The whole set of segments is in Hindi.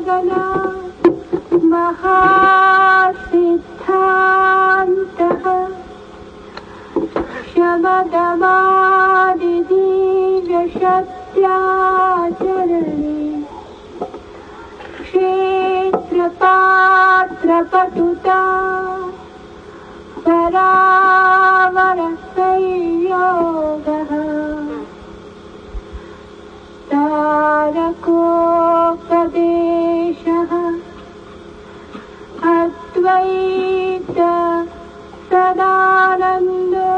गगना महासिद्धान्तः शमदमादिदिव्यशक्त्याचरणे क्षेत्रपात्रपटुता परावरसंयोगः तारकोपदेशः अद्वैत सदानन्दो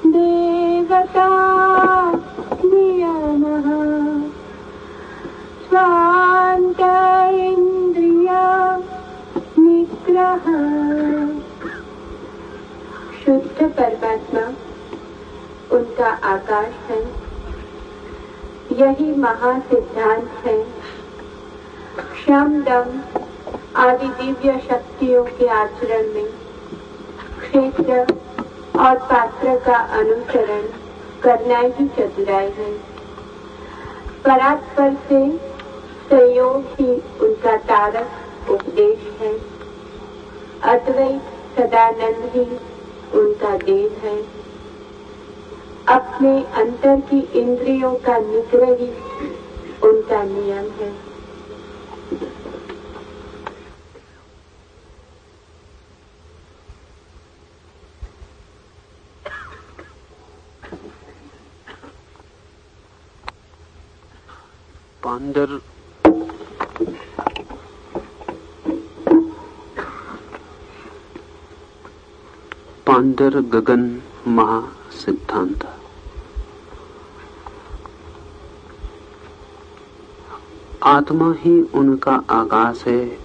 देवता नियमः स्वान्त इन्द्रिय निग्रह। शुद्ध परमात्मा उनका आकाश है, यही महासिद्धांत है। क्षम दम आदि दिव्य शक्तियों के आचरण में क्षेत्र और पात्र का अनुसरण करना ही चतुराई है। परात्पर से संयोग ही उनका तारक उपदेश है। अद्वैत सदानंद ही उनका देव है। अपने अंतर की इंद्रियों का निग्रह ही उनका नियम है। पांडर गगन महासिद्धांत। आत्मा ही उनका आकाश है,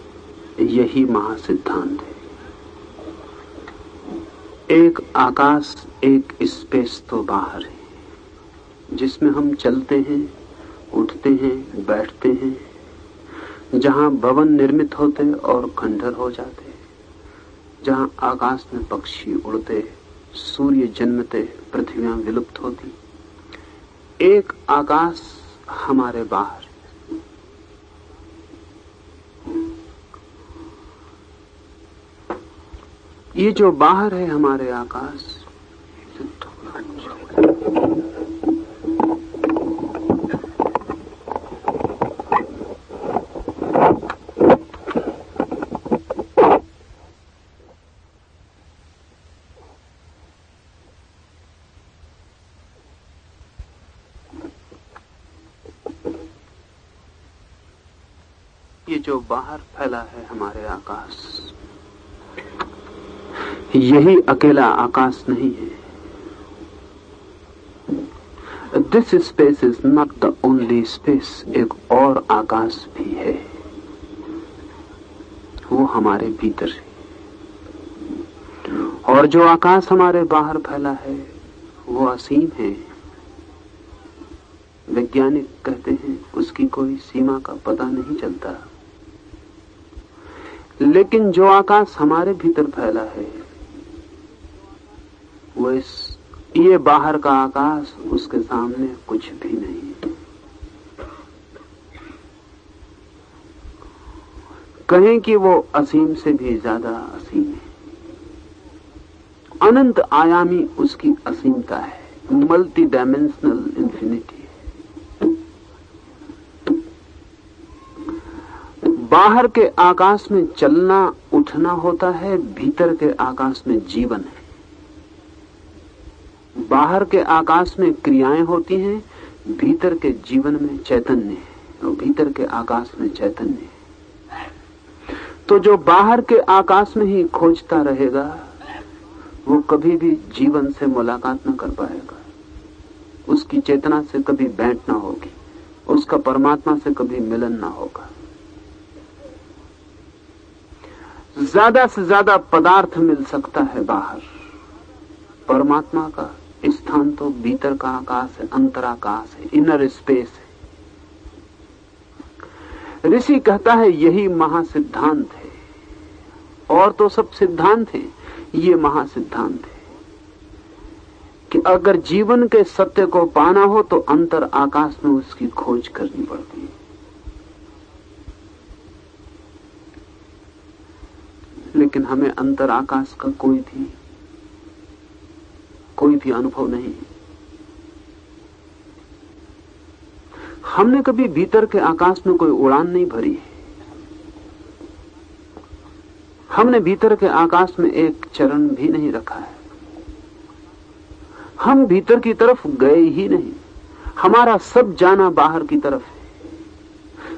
यही महासिद्धांत है। एक आकाश, एक स्पेस तो बाहर है, जिसमें हम चलते हैं, उठते हैं, बैठते हैं, जहां भवन निर्मित होते और खंडहर हो जाते, जहां आकाश में पक्षी उड़ते, सूर्य जन्मते, पृथ्वियां विलुप्त होती। एक आकाश हमारे बाहर। ये जो बाहर है हमारे आकाश, ये जो बाहर फैला है हमारे आकाश, यही अकेला आकाश नहीं है। This space is not the only space. एक और आकाश भी है, वो हमारे भीतर है। और जो आकाश हमारे बाहर फैला है वो असीम है। वैज्ञानिक कहते हैं उसकी कोई सीमा का पता नहीं चलता। लेकिन जो आकाश हमारे भीतर फैला है वो ये बाहर का आकाश उसके सामने कुछ भी नहीं है। कहें कि वो असीम से भी ज्यादा असीम है। अनंत आयामी उसकी असीमता है, मल्टी डायमेंशनल इंफिनिटी। बाहर के आकाश में चलना उठना होता है, भीतर के आकाश में जीवन है। बाहर के आकाश में क्रियाएं होती हैं, भीतर के जीवन में चैतन्य है, और भीतर के आकाश में चैतन्य है। तो जो बाहर के आकाश में ही खोजता रहेगा वो कभी भी जीवन से मुलाकात न कर पाएगा। उसकी चेतना से कभी भेंट ना होगी, उसका परमात्मा से कभी मिलन ना होगा। ज्यादा से ज्यादा पदार्थ मिल सकता है बाहर, परमात्मा का स्थान तो भीतर का आकाश है, अंतराकाश है, इनर स्पेस है। ऋषि कहता है यही महासिद्धांत है। और तो सब सिद्धांत हैं, ये महासिद्धांत है कि अगर जीवन के सत्य को पाना हो तो अंतर आकाश में उसकी खोज करनी पड़ती है। लेकिन हमें अंतर आकाश का कोई भी अनुभव नहीं। हमने कभी भीतर के आकाश में कोई उड़ान नहीं भरी। हमने भीतर के आकाश में एक चरण भी नहीं रखा है। हम भीतर की तरफ गए ही नहीं। हमारा सब जाना बाहर की तरफ है।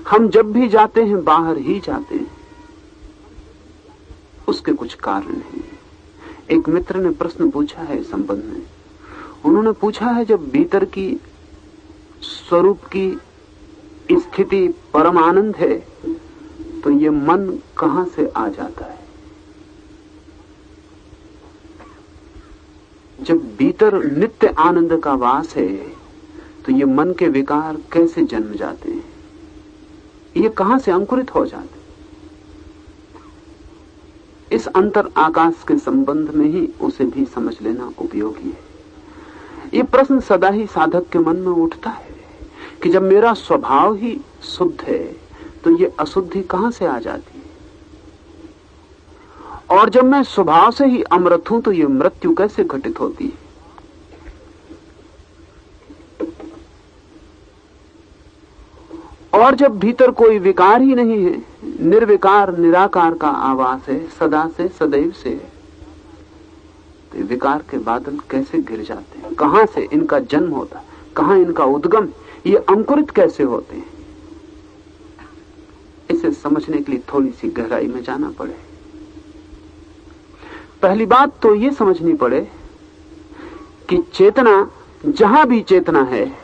हम जब भी जाते हैं बाहर ही जाते हैं। उसके कुछ कारण हैं। एक मित्र ने प्रश्न पूछा है इस संबंध में। उन्होंने पूछा है, जब भीतर की स्वरूप की स्थिति परम आनंद है तो ये मन कहां से आ जाता है? जब भीतर नित्य आनंद का वास है तो ये मन के विकार कैसे जन्म जाते हैं? ये कहां से अंकुरित हो जाते हैं? इस अंतर आकाश के संबंध में ही उसे भी समझ लेना उपयोगी है। ये प्रश्न सदा ही साधक के मन में उठता है कि जब मेरा स्वभाव ही शुद्ध है तो ये अशुद्धि कहां से आ जाती है? और जब मैं स्वभाव से ही अमृत हूं तो ये मृत्यु कैसे घटित होती है? और जब भीतर कोई विकार ही नहीं है, निर्विकार निराकार का आवास है, सदा से सदैव से, तो विकार के बादल कैसे गिर जाते हैं? कहां से इनका जन्म होता है? कहां इनका उद्गम? ये अंकुरित कैसे होते हैं? इसे समझने के लिए थोड़ी सी गहराई में जाना पड़े। पहली बात तो ये समझनी पड़े कि चेतना, जहां भी चेतना है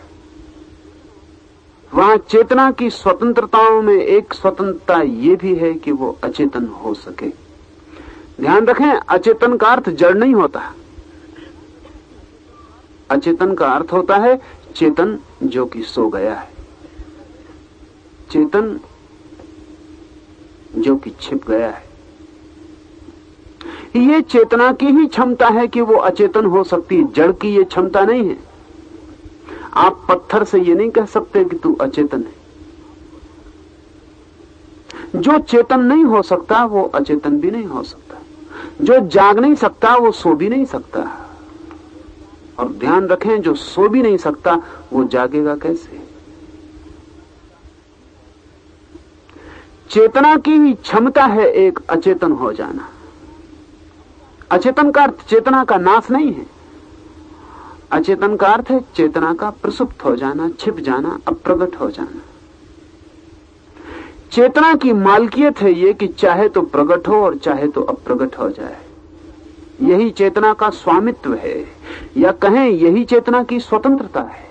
वहां चेतना की स्वतंत्रताओं में एक स्वतंत्रता ये भी है कि वो अचेतन हो सके। ध्यान रखें, अचेतन का अर्थ जड़ नहीं होता। अचेतन का अर्थ होता है चेतन जो कि सो गया है, चेतन जो कि छिप गया है। ये चेतना की ही क्षमता है कि वो अचेतन हो सकती है, जड़ की ये क्षमता नहीं है। आप पत्थर से ये नहीं कह सकते कि तू अचेतन है। जो चेतन नहीं हो सकता वो अचेतन भी नहीं हो सकता। जो जाग नहीं सकता वो सो भी नहीं सकता। और ध्यान रखें, जो सो भी नहीं सकता वो जागेगा कैसे? चेतना की ही क्षमता है एक अचेतन हो जाना। अचेतन का अर्थ चेतना का नाश नहीं है। अचेतन का अर्थ है चेतना का प्रसुप्त हो जाना, छिप जाना, अप्रगट हो जाना। चेतना की मालकियत है ये कि चाहे तो प्रकट हो और चाहे तो अप्रगट हो जाए। यही चेतना का स्वामित्व है, या कहें यही चेतना की स्वतंत्रता है।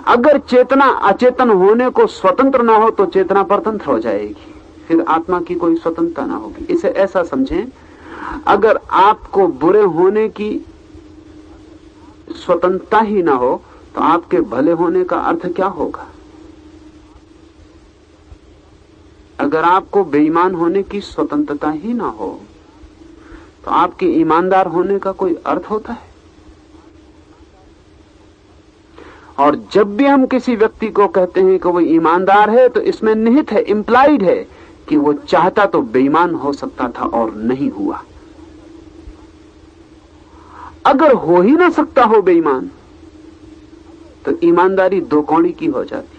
अगर चेतना अचेतन होने को स्वतंत्र ना हो तो चेतना परतंत्र हो जाएगी, फिर आत्मा की कोई स्वतंत्रता ना होगी। इसे ऐसा समझें, अगर आपको बुरे होने की स्वतंत्रता ही ना हो तो आपके भले होने का अर्थ क्या होगा? अगर आपको बेईमान होने की स्वतंत्रता ही ना हो तो आपके ईमानदार होने का कोई अर्थ होता है? और जब भी हम किसी व्यक्ति को कहते हैं कि वो ईमानदार है तो इसमें निहित है, इंप्लाइड है कि वो चाहता तो बेईमान हो सकता था और नहीं हुआ। अगर हो ही ना सकता हो बेईमान तो ईमानदारी दो कौड़ी की हो जाती।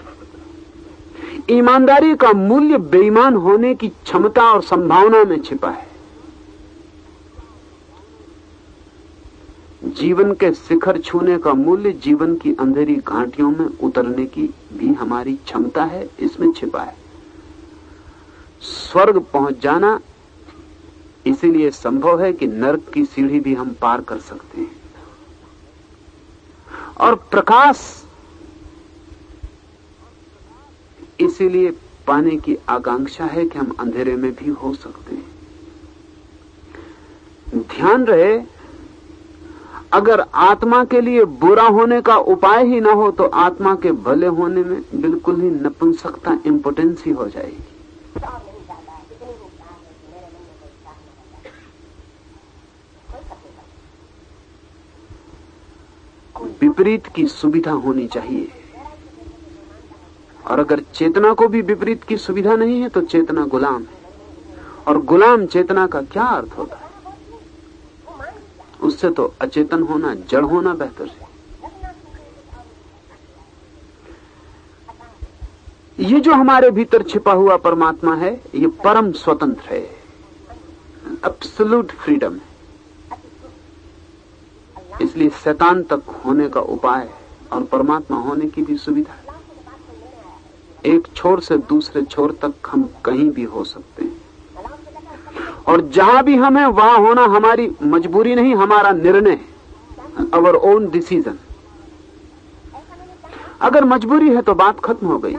ईमानदारी का मूल्य बेईमान होने की क्षमता और संभावना में छिपा है। जीवन के शिखर छूने का मूल्य जीवन की अंधेरी घाटियों में उतरने की भी हमारी क्षमता है, इसमें छिपा है। स्वर्ग पहुंच जाना इसीलिए संभव है कि नरक की सीढ़ी भी हम पार कर सकते हैं। और प्रकाश इसीलिए पाने की आकांक्षा है कि हम अंधेरे में भी हो सकते हैं। ध्यान रहे, अगर आत्मा के लिए बुरा होने का उपाय ही ना हो तो आत्मा के भले होने में बिल्कुल ही नपुंसकता, इंपोटेंसी हो जाएगी। विपरीत की सुविधा होनी चाहिए, और अगर चेतना को भी विपरीत की सुविधा नहीं है तो चेतना गुलाम है। और गुलाम चेतना का क्या अर्थ होता है? उससे तो अचेतन होना, जड़ होना बेहतर है। ये जो हमारे भीतर छिपा हुआ परमात्मा है, ये परम स्वतंत्र है, एब्सोल्यूट फ्रीडम है। इसलिए शैतान तक होने का उपाय है और परमात्मा होने की भी सुविधा है। एक छोर से दूसरे छोर तक हम कहीं भी हो सकते हैं, और जहां भी हम हैं वहां होना हमारी मजबूरी नहीं, हमारा निर्णय है, अवर ओन डिसीजन। अगर मजबूरी है तो बात खत्म हो गई।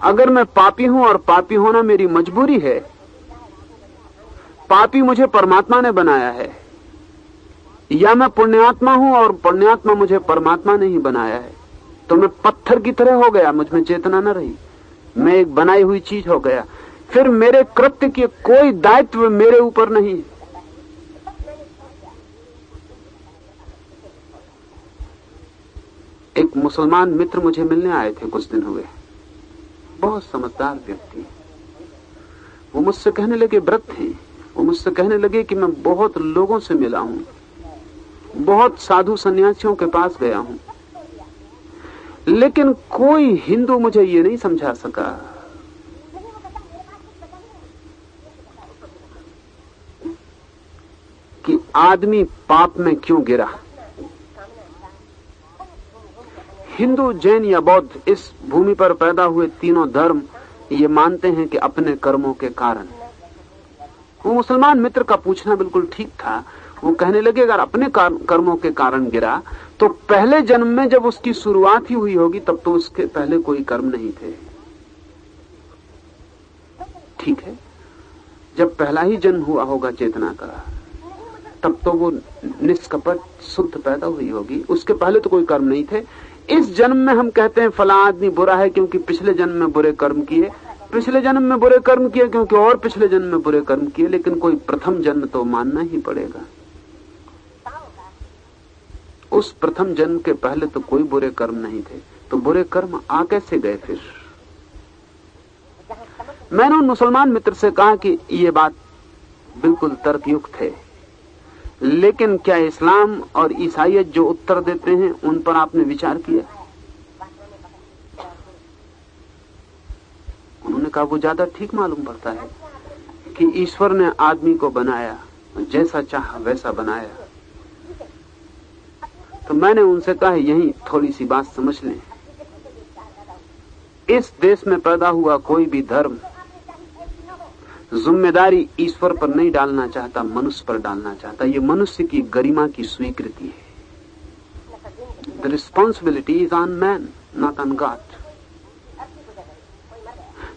अगर मैं पापी हूं और पापी होना मेरी मजबूरी है, पापी मुझे परमात्मा ने बनाया है, या मैं पुण्यात्मा हूं और पुण्यात्मा मुझे परमात्मा ने ही बनाया है, तो मैं पत्थर की तरह हो गया, मुझ में चेतना न रही, मैं एक बनाई हुई चीज हो गया। फिर मेरे कृत्य के कोई दायित्व मेरे ऊपर नहीं। एक मुसलमान मित्र मुझे मिलने आए थे, कुछ दिन हुए, बहुत समझदार व्यक्ति। वो मुझसे कहने लगे, व्रत थे, वो मुझसे कहने लगे कि मैं बहुत लोगों से मिला हूं, बहुत साधु सन्यासियों के पास गया हूं, लेकिन कोई हिंदू मुझे ये नहीं समझा सका कि आदमी पाप में क्यों गिरा। हिंदू, जैन या बौद्ध, इस भूमि पर पैदा हुए तीनों धर्म ये मानते हैं कि अपने कर्मों के कारण। वो मुसलमान मित्र का पूछना बिल्कुल ठीक था। वो कहने लगे, अगर अपने कर्मों के कारण गिरा तो पहले जन्म में जब उसकी शुरुआत ही हुई होगी तब तो उसके पहले कोई कर्म नहीं थे। ठीक है, जब पहला ही जन्म हुआ होगा चेतना का, तब तो वो निष्कपट शुद्ध पैदा हुई होगी, उसके पहले तो कोई कर्म नहीं थे। इस जन्म में हम कहते हैं फला आदमी बुरा है क्योंकि पिछले जन्म में बुरे कर्म किए, पिछले जन्म में बुरे कर्म किए क्योंकि और पिछले जन्म में बुरे कर्म किए, लेकिन कोई प्रथम जन्म तो मानना ही पड़ेगा। उस प्रथम जन्म के पहले तो कोई बुरे कर्म नहीं थे, तो बुरे कर्म आ कैसे गए फिर? मैंने उन मुसलमान मित्र से कहा कि ये बात बिल्कुल तर्कयुक्त है, लेकिन क्या इस्लाम और ईसाईयत जो उत्तर देते हैं उन पर आपने विचार किया? उन्होंने कहा, वो ज्यादा ठीक मालूम पड़ता है कि ईश्वर ने आदमी को बनाया, जैसा चाहा वैसा बनाया। तो मैंने उनसे कहा, यही थोड़ी सी बात समझ लें, इस देश में पैदा हुआ कोई भी धर्म जिम्मेदारी ईश्वर पर नहीं डालना चाहता, मनुष्य पर डालना चाहता। ये मनुष्य की गरिमा की स्वीकृति है। The responsibility is on man, not on God.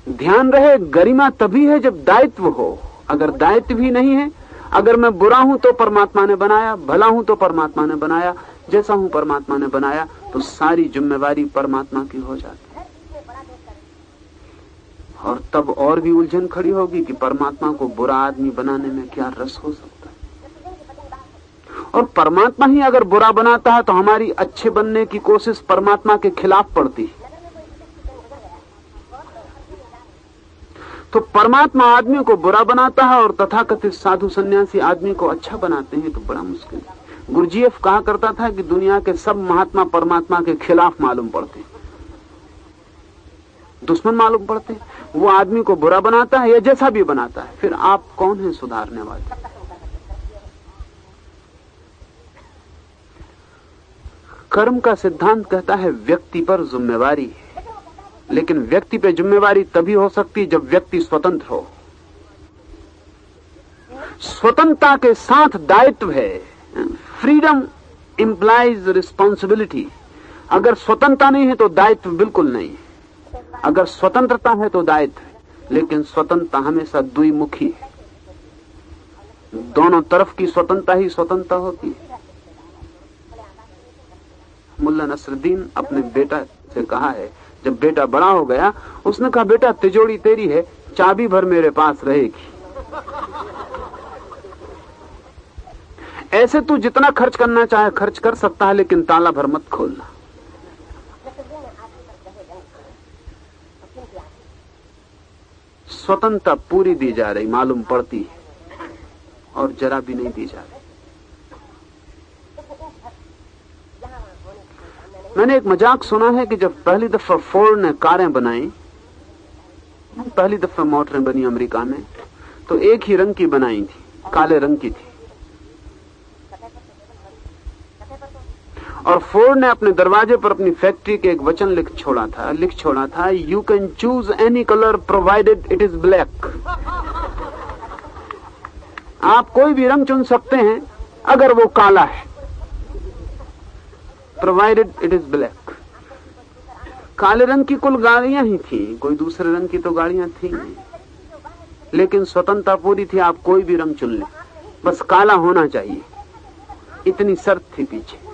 ध्यान रहे, गरिमा तभी है जब दायित्व हो। अगर दायित्व ही नहीं है, अगर मैं बुरा हूं तो परमात्मा ने बनाया, भला हूं तो परमात्मा ने बनाया, जैसा हूं परमात्मा ने बनाया, तो सारी जिम्मेवारी परमात्मा की हो जाती है। और तब और भी उलझन खड़ी होगी कि परमात्मा को बुरा आदमी बनाने में क्या रस हो सकता है। और परमात्मा ही अगर बुरा बनाता है तो हमारी अच्छे बनने की कोशिश परमात्मा के खिलाफ पड़ती है। तो परमात्मा आदमी को बुरा बनाता है और तथाकथित साधु सन्यासी आदमी को अच्छा बनाते हैं, तो बड़ा मुश्किल है। गुरुजीएफ कहा करता था कि दुनिया के सब महात्मा परमात्मा के खिलाफ मालूम पड़ते, दुश्मन मालूम पड़ते। वो आदमी को बुरा बनाता है या जैसा भी बनाता है, फिर आप कौन है सुधारने वाले? कर्म का सिद्धांत कहता है व्यक्ति पर जिम्मेवारी है, लेकिन व्यक्ति पे जिम्मेवारी तभी हो सकती है जब व्यक्ति स्वतंत्र हो। स्वतंत्रता के साथ दायित्व है। Freedom implies responsibility. अगर स्वतंत्रता नहीं है तो दायित्व बिल्कुल नहीं है। अगर स्वतंत्रता है तो दायित्व है, लेकिन स्वतंत्रता हमेशा द्विमुखी है। दोनों तरफ की स्वतंत्रता ही स्वतंत्रता होती है। मुल्ला नसरुद्दीन अपने बेटा से कहा है, जब बेटा बड़ा हो गया, उसने कहा, बेटा तिजोरी तेरी है, चाबी भर मेरे पास रहेगी। ऐसे तू जितना खर्च करना चाहे खर्च कर सकता है, लेकिन ताला भर मत खोलना। स्वतंत्रता पूरी दी जा रही मालूम पड़ती है और जरा भी नहीं दी जा रही। मैंने एक मजाक सुना है कि जब पहली दफा फोर्ड ने कारें बनाई, पहली दफा मोटरें बनी अमेरिका में, तो एक ही रंग की बनाई थी, काले रंग की थी। और फोर्ड ने अपने दरवाजे पर अपनी फैक्ट्री के एक वचन लिख छोड़ा था, you can choose any colour provided it is black. आप कोई भी रंग चुन सकते हैं अगर वो काला है, प्रोवाइडेड इट इज ब्लैक। काले रंग की कुल गाड़ियां ही थी, कोई दूसरे रंग की तो गाड़ियां थी नहीं, लेकिन स्वतंत्रता पूरी थी, आप कोई भी रंग चुन लें, बस काला होना चाहिए, इतनी शर्त थी पीछे।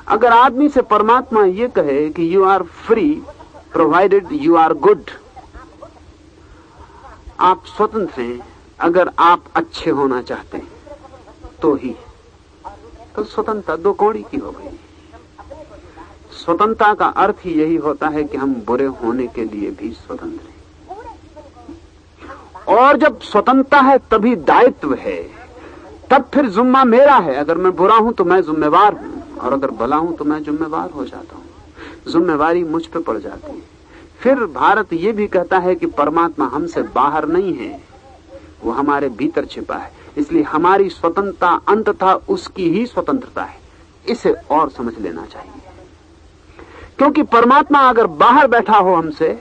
अगर आदमी से परमात्मा ये कहे कि you are free provided you are good, आप स्वतंत्र हैं अगर आप अच्छे होना चाहते हैं तो ही, तो स्वतंत्रता दो कौड़ी की हो गई। स्वतंत्रता का अर्थ ही यही होता है कि हम बुरे होने के लिए भी स्वतंत्र हैं। और जब स्वतंत्रता है तभी दायित्व है, तब फिर जुम्मा मेरा है। अगर मैं बुरा हूं तो मैं जिम्मेवार हूं, और अगर भला हूं तो मैं जिम्मेवार हो जाता हूं, जिम्मेवारी मुझ पे पड़ जाती है। फिर भारत ये भी कहता है कि परमात्मा हमसे बाहर नहीं है, वो हमारे भीतर छिपा है, इसलिए हमारी स्वतंत्रता अंततः उसकी ही स्वतंत्रता है। इसे और समझ लेना चाहिए, क्योंकि परमात्मा अगर बाहर बैठा हो हमसे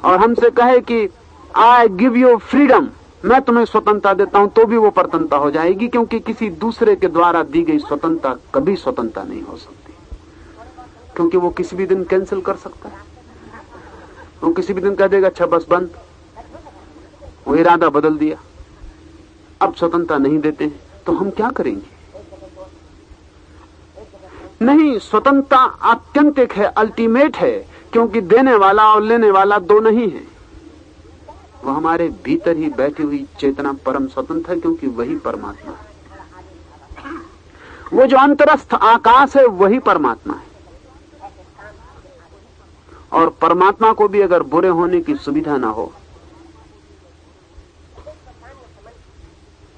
और हमसे कहे कि आई गिव यू फ्रीडम, मैं तुम्हें स्वतंत्रता देता हूं, तो भी वो परतंत्रता हो जाएगी, क्योंकि किसी दूसरे के द्वारा दी गई स्वतंत्रता कभी स्वतंत्रता नहीं हो सकती, क्योंकि वो किसी भी दिन कैंसिल कर सकता है। वो किसी भी दिन कह देगा अच्छा बस बंद, वो इरादा बदल दिया, अब स्वतंत्रता नहीं देते हैं, तो हम क्या करेंगे? नहीं, स्वतंत्रता आत्यंतिक है, अल्टीमेट है, क्योंकि देने वाला और लेने वाला दो नहीं है। वो हमारे भीतर ही बैठी हुई चेतना परम स्वतंत्र है, क्योंकि वही परमात्मा है। वो जो अंतरस्थ आकाश है वही परमात्मा है। और परमात्मा को भी अगर बुरे होने की सुविधा ना हो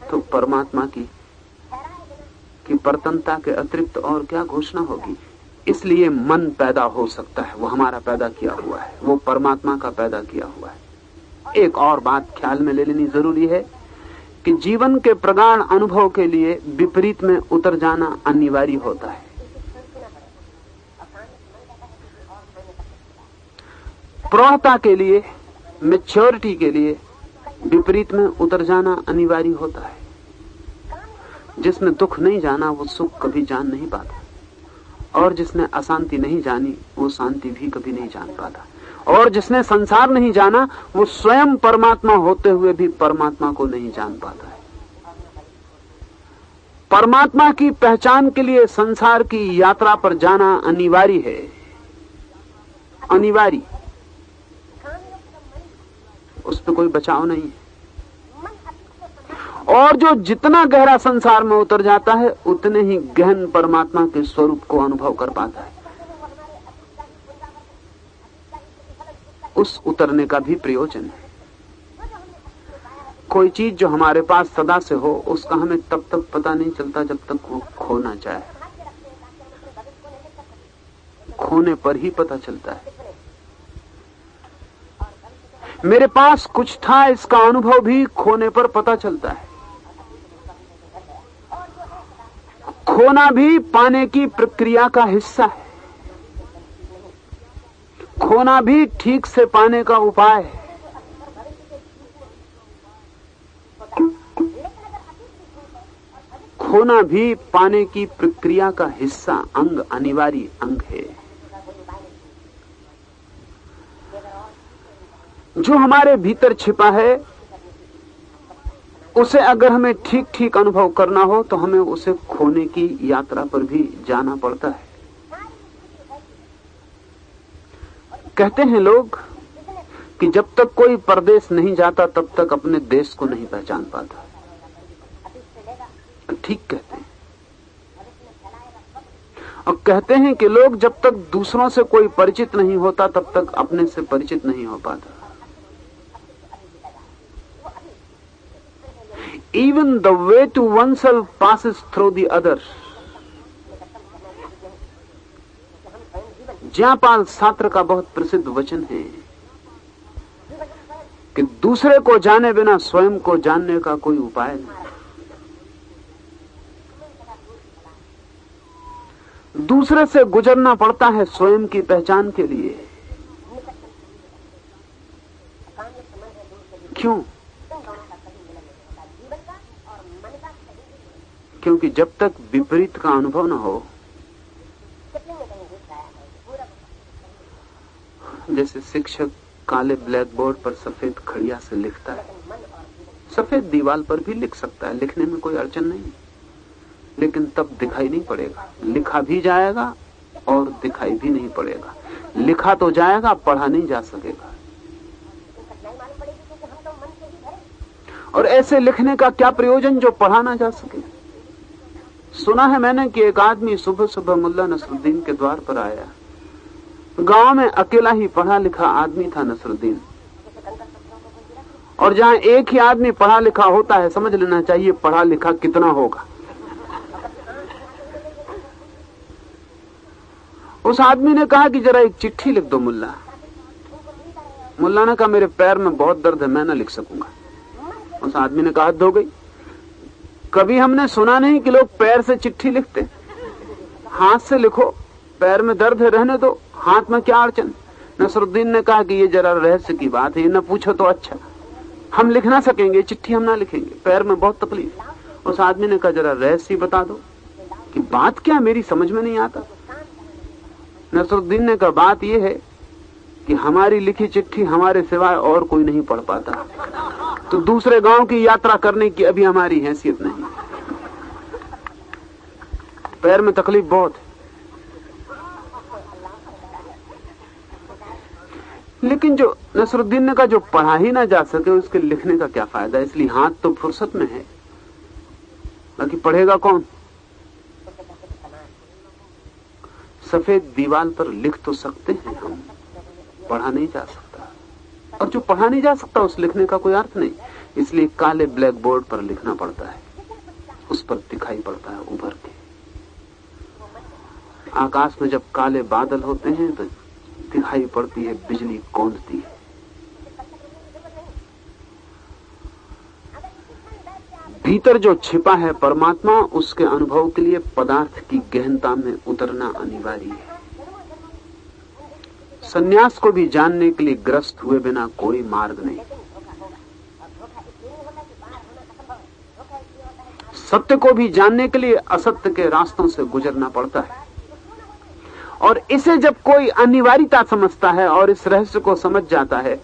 तो परमात्मा की परतंत्रता के अतिरिक्त और क्या घोषणा होगी। इसलिए मन पैदा हो सकता है, वो हमारा पैदा किया हुआ है, वो परमात्मा का पैदा किया हुआ है। एक और बात ख्याल में ले लेनी जरूरी है कि जीवन के प्रगाढ़ अनुभव के लिए विपरीत में उतर जाना अनिवार्य होता है। प्रौढ़ता के लिए, मैच्योरिटी के लिए विपरीत में उतर जाना अनिवार्य होता है। जिसने दुख नहीं जाना वो सुख कभी जान नहीं पाता, और जिसने अशांति नहीं जानी वो शांति भी कभी नहीं जान पाता, और जिसने संसार नहीं जाना वो स्वयं परमात्मा होते हुए भी परमात्मा को नहीं जान पाता है। परमात्मा की पहचान के लिए संसार की यात्रा पर जाना अनिवार्य है, अनिवार्य, उस पर कोई बचाव नहीं है। और जो जितना गहरा संसार में उतर जाता है उतने ही गहन परमात्मा के स्वरूप को अनुभव कर पाता है। उस उतरने का भी प्रयोजन है। कोई चीज जो हमारे पास सदा से हो उसका हमें तब तक पता नहीं चलता जब तक वो खो ना जाए, खोने पर ही पता चलता है। मेरे पास कुछ था इसका अनुभव भी खोने पर पता चलता है। खोना भी पाने की प्रक्रिया का हिस्सा है, खोना भी ठीक से पाने का उपाय है। खोना भी पाने की प्रक्रिया का हिस्सा, अंग, अनिवार्य अंग है। जो हमारे भीतर छिपा है उसे अगर हमें ठीक ठीक अनुभव करना हो तो हमें उसे खोने की यात्रा पर भी जाना पड़ता है। कहते हैं लोग कि जब तक कोई परदेश नहीं जाता तब तक अपने देश को नहीं पहचान पाता। ठीक कहते हैं। और कहते हैं कि लोग जब तक दूसरों से कोई परिचित नहीं होता तब तक अपने से परिचित नहीं हो पाता। Even the way to oneself passes through the other. Jaipal Sartre का बहुत प्रसिद्ध वचन है कि दूसरे को जाने बिना स्वयं को जानने का कोई उपाय नहीं। दूसरे से गुजरना पड़ता है स्वयं की पहचान के लिए। क्यों? क्योंकि जब तक विपरीत का अनुभव न हो, जैसे शिक्षक काले ब्लैक बोर्ड पर सफेद खड़िया से लिखता है, सफेद दीवार पर भी लिख सकता है, लिखने में कोई अड़चन नहीं, लेकिन तब दिखाई नहीं पड़ेगा। लिखा भी जाएगा और दिखाई भी नहीं पड़ेगा। लिखा तो जाएगा, पढ़ा नहीं जा सकेगा। और ऐसे लिखने का क्या प्रयोजन जो पढ़ा ना जा सके। सुना है मैंने कि एक आदमी सुबह सुबह मुल्ला नसरुद्दीन के द्वार पर आया। गांव में अकेला ही पढ़ा लिखा आदमी था नसरुद्दीन, और जहां एक ही आदमी पढ़ा लिखा होता है, समझ लेना चाहिए पढ़ा लिखा कितना होगा। उस आदमी ने कहा कि जरा एक चिट्ठी लिख दो मुल्ला। मुल्ला ने कहा मेरे पैर में बहुत दर्द है, मैं ना लिख सकूंगा। उस आदमी ने कहा हद हो गई, कभी हमने सुना नहीं कि लोग पैर से चिट्ठी लिखते। हाथ से लिखो, पैर में दर्द है रहने दो, हाथ में क्या अड़चन। नसरुद्दीन ने कहा कि ये जरा रहस्य की बात है, ये न पूछो तो अच्छा। हम लिख ना सकेंगे, चिट्ठी हम ना लिखेंगे, पैर में बहुत तकलीफ। उस आदमी ने कहा जरा रहस्य बता दो कि बात क्या, मेरी समझ में नहीं आता। नसरुद्दीन ने कहा बात यह है कि हमारी लिखी चिट्ठी हमारे सिवाय और कोई नहीं पढ़ पाता, तो दूसरे गांव की यात्रा करने की अभी हमारी हैसियत नहीं। पैर में तकलीफ बहुत है। लेकिन जो नसरुद्दीन ने कहा जो पढ़ा ही ना जा सके उसके लिखने का क्या फायदा। इसलिए हाथ तो फुर्सत में है, बाकी पढ़ेगा कौन। सफेद दीवार पर लिख तो सकते हैं हम, पढ़ा नहीं जा सकता। और जो पढ़ा नहीं जा सकता उस लिखने का कोई अर्थ नहीं। इसलिए काले ब्लैक बोर्ड पर लिखना पड़ता है, उस पर दिखाई पड़ता है उभर के। आकाश में जब काले बादल होते हैं तो दिखाई पड़ती है बिजली कौंधती है। भीतर जो छिपा है परमात्मा, उसके अनुभव के लिए पदार्थ की गहनता में उतरना अनिवार्य है। सन्यास को भी जानने के लिए ग्रस्त हुए बिना कोई मार्ग नहीं। सत्य को भी जानने के लिए असत्य के रास्तों से गुजरना पड़ता है। और इसे जब कोई अनिवार्यता समझता है और इस रहस्य को समझ जाता है,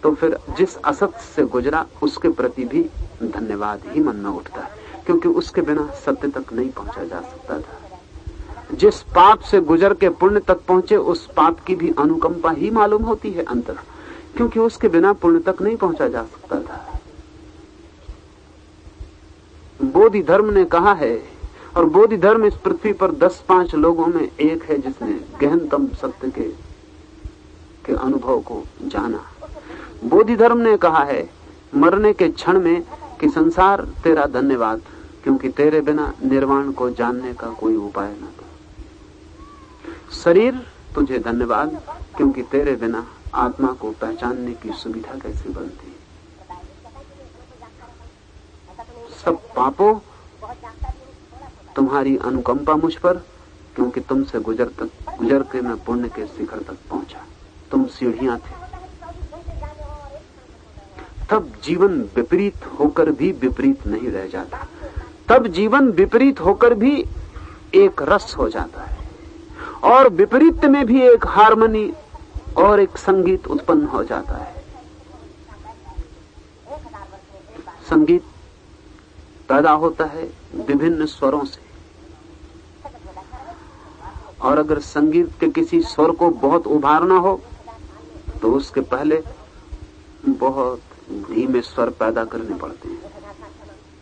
तो फिर जिस असत्य से गुजरा उसके प्रति भी धन्यवाद ही मन में उठता है, क्योंकि उसके बिना सत्य तक नहीं पहुंचा जा सकता था। जिस पाप से गुजर के पुण्य तक पहुंचे उस पाप की भी अनुकंपा ही मालूम होती है अंतर, क्योंकि उसके बिना पुण्य तक नहीं पहुंचा जा सकता था। बोधि धर्म ने कहा है, और बोधि धर्म इस पृथ्वी पर 10-5 लोगों में एक है जिसने गहनतम सत्य के अनुभव को जाना। बोधि धर्म ने कहा है मरने के क्षण में कि संसार तेरा धन्यवाद, क्योंकि तेरे बिना निर्वाण को जानने का कोई उपाय न था। शरीर तुझे धन्यवाद, क्योंकि तेरे बिना आत्मा को पहचानने की सुविधा कैसे बनती। सब पापों तुम्हारी अनुकंपा मुझ पर, क्योंकि तुमसे गुजर के मैं पुण्य के शिखर तक पहुंचा। तुम सीढ़ियां थे। तब जीवन विपरीत होकर भी विपरीत नहीं रह जाता। तब जीवन विपरीत होकर भी एक रस हो जाता है, और विपरीत में भी एक हार्मनी और एक संगीत उत्पन्न हो जाता है। संगीत पैदा होता है विभिन्न स्वरों से, और अगर संगीत के किसी स्वर को बहुत उभारना हो तो उसके पहले बहुत धीमे स्वर पैदा करने पड़ते हैं,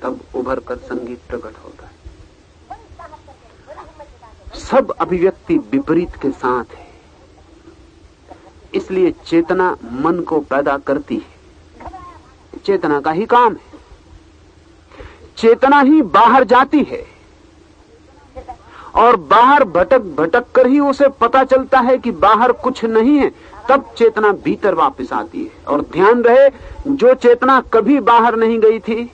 तब उभर कर संगीत प्रकट होता है। सब अभिव्यक्ति विपरीत के साथ है, इसलिए चेतना मन को पैदा करती है। चेतना का ही काम है चेतना ही बाहर जाती है और बाहर भटक भटक कर ही उसे पता चलता है कि बाहर कुछ नहीं है, तब चेतना भीतर वापस आती है। और ध्यान रहे, जो चेतना कभी बाहर नहीं गई थी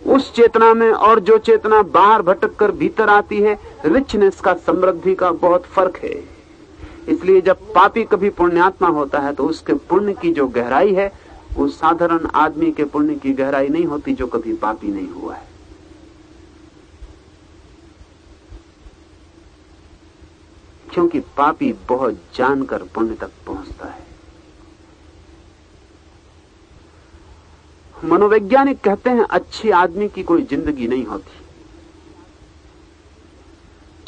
उस चेतना में और जो चेतना बाहर भटक कर भीतर आती है, रिचनेस का, समृद्धि का बहुत फर्क है। इसलिए जब पापी कभी पुण्यात्मा होता है तो उसके पुण्य की जो गहराई है वो साधारण आदमी के पुण्य की गहराई नहीं होती जो कभी पापी नहीं हुआ है। क्योंकि पापी बहुत जानकर पुण्य तक पहुंचता है। मनोवैज्ञानिक कहते हैं अच्छी आदमी की कोई जिंदगी नहीं होती।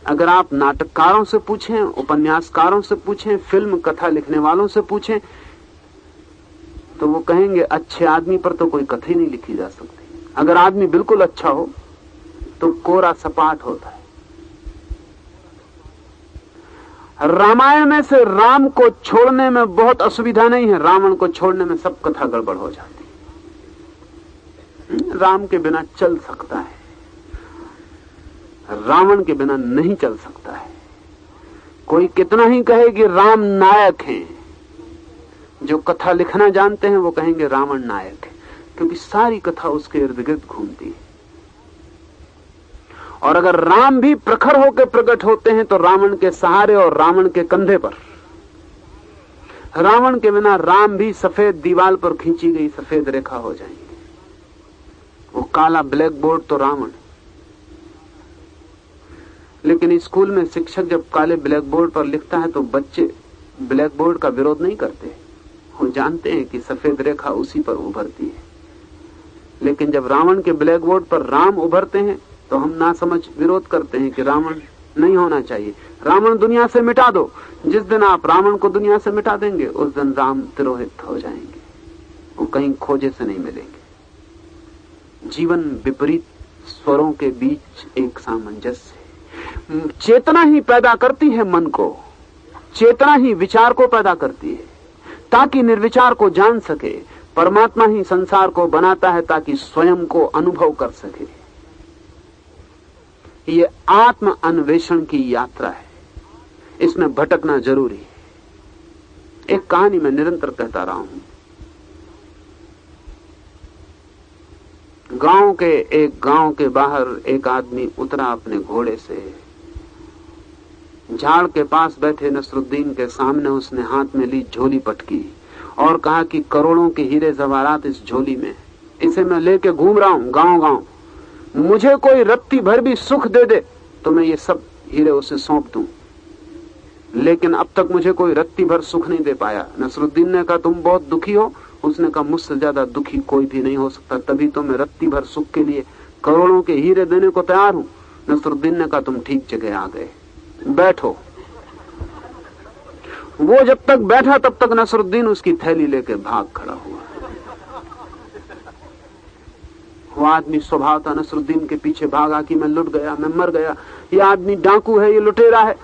अगर आप नाटककारों से पूछें, उपन्यासकारों से पूछें, फिल्म कथा लिखने वालों से पूछें, तो वो कहेंगे अच्छे आदमी पर तो कोई कथा ही नहीं लिखी जा सकती। अगर आदमी बिल्कुल अच्छा हो तो कोरा सपाट होता है। रामायण में से राम को छोड़ने में बहुत असुविधा नहीं है, रावण को छोड़ने में सब कथा गड़बड़ हो जाती है। राम के बिना चल सकता है, रावण के बिना नहीं चल सकता है। कोई कितना ही कहे कि राम नायक हैं, जो कथा लिखना जानते हैं वो कहेंगे रावण नायक है, क्योंकि सारी कथा उसके इर्द गिर्द घूमती है। और अगर राम भी प्रखर होकर प्रकट होते हैं तो रावण के सहारे और रावण के कंधे पर। रावण के बिना राम भी सफेद दीवार पर खींची गई सफेद रेखा हो जाएंगे। वो काला ब्लैक बोर्ड तो रावण। लेकिन स्कूल में शिक्षक जब काले ब्लैक बोर्ड पर लिखता है तो बच्चे ब्लैक बोर्ड का विरोध नहीं करते, वो जानते हैं कि सफेद रेखा उसी पर उभरती है। लेकिन जब रावण के ब्लैक बोर्ड पर राम उभरते हैं तो हम ना समझ विरोध करते हैं कि रावण नहीं होना चाहिए, रावण दुनिया से मिटा दो। जिस दिन आप रावण को दुनिया से मिटा देंगे उस दिन राम तिरोहित हो जाएंगे, वो कहीं खोजे से नहीं मिलेंगे। जीवन विपरीत स्वरों के बीच एक सामंजस्य है। चेतना ही पैदा करती है मन को, चेतना ही विचार को पैदा करती है ताकि निर्विचार को जान सके। परमात्मा ही संसार को बनाता है ताकि स्वयं को अनुभव कर सके। ये आत्म अन्वेषण की यात्रा है, इसमें भटकना जरूरी है। एक कहानी मैं निरंतर कहता रहा हूं। गांव के बाहर एक आदमी उतरा अपने घोड़े से। झाड़ के पास बैठे नसरुद्दीन के सामने उसने हाथ में ली झोली पटकी और कहा कि करोड़ों के हीरे जवाहरात इस झोली में, इसे मैं लेके घूम रहा हूं गांव गांव। मुझे कोई रत्ती भर भी सुख दे दे तो मैं ये सब हीरे उसे सौंप दूं, लेकिन अब तक मुझे कोई रत्ती भर सुख नहीं दे पाया। नसरुद्दीन ने कहा तुम बहुत दुखी हो? उसने कहा मुझसे ज्यादा दुखी कोई भी नहीं हो सकता, तभी तो मैं रत्ती भर सुख के लिए करोड़ों के हीरे देने को तैयार हूं। नसरुद्दीन ने कहा तुम ठीक जगह आ गए, बैठो। वो जब तक बैठा तब तक नसरुद्दीन उसकी थैली लेके भाग खड़ा हुआ। वो आदमी स्वभाव था नसरुद्दीन के पीछे भागा कि मैं लुट गया, मैं मर गया, ये आदमी डाकू है, ये लुटेरा है।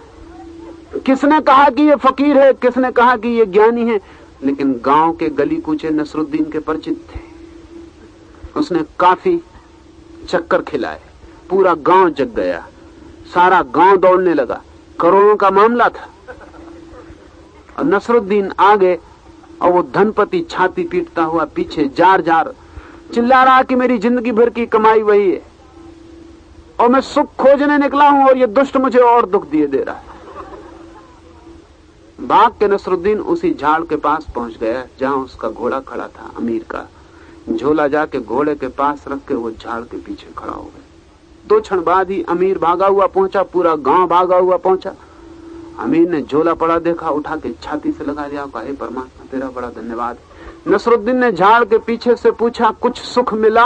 किसने कहा कि ये फकीर है, किसने कहा कि ये ज्ञानी है, लेकिन गांव के गली कूचे नसरुद्दीन के परिचित थे। उसने काफी चक्कर खिलाए, पूरा गांव जग गया, सारा गांव दौड़ने लगा, करोड़ों का मामला था। और नसरुद्दीन आगे और वो धनपति छाती पीटता हुआ पीछे जार जार चिल्ला रहा कि मेरी जिंदगी भर की कमाई वही है और मैं सुख खोजने निकला हूं और ये दुष्ट मुझे और दुख दिए दे रहा है। भाग के नसरुद्दीन उसी झाड़ के पास पहुंच गया जहां उसका घोड़ा खड़ा था, अमीर का। झोला जाके घोड़े के पास रख के वो झाड़ के पीछे खड़ा हो गया। 2 क्षण बाद ही अमीर भागा हुआ पहुंचा, पूरा गांव भागा हुआ पहुंचा। अमीर ने झोला पड़ा देखा, उठा के छाती से लगा लिया, कहा हे परमात्मा तेरा बड़ा धन्यवाद। नसरुद्दीन ने झाड़ के पीछे से पूछा कुछ सुख मिला?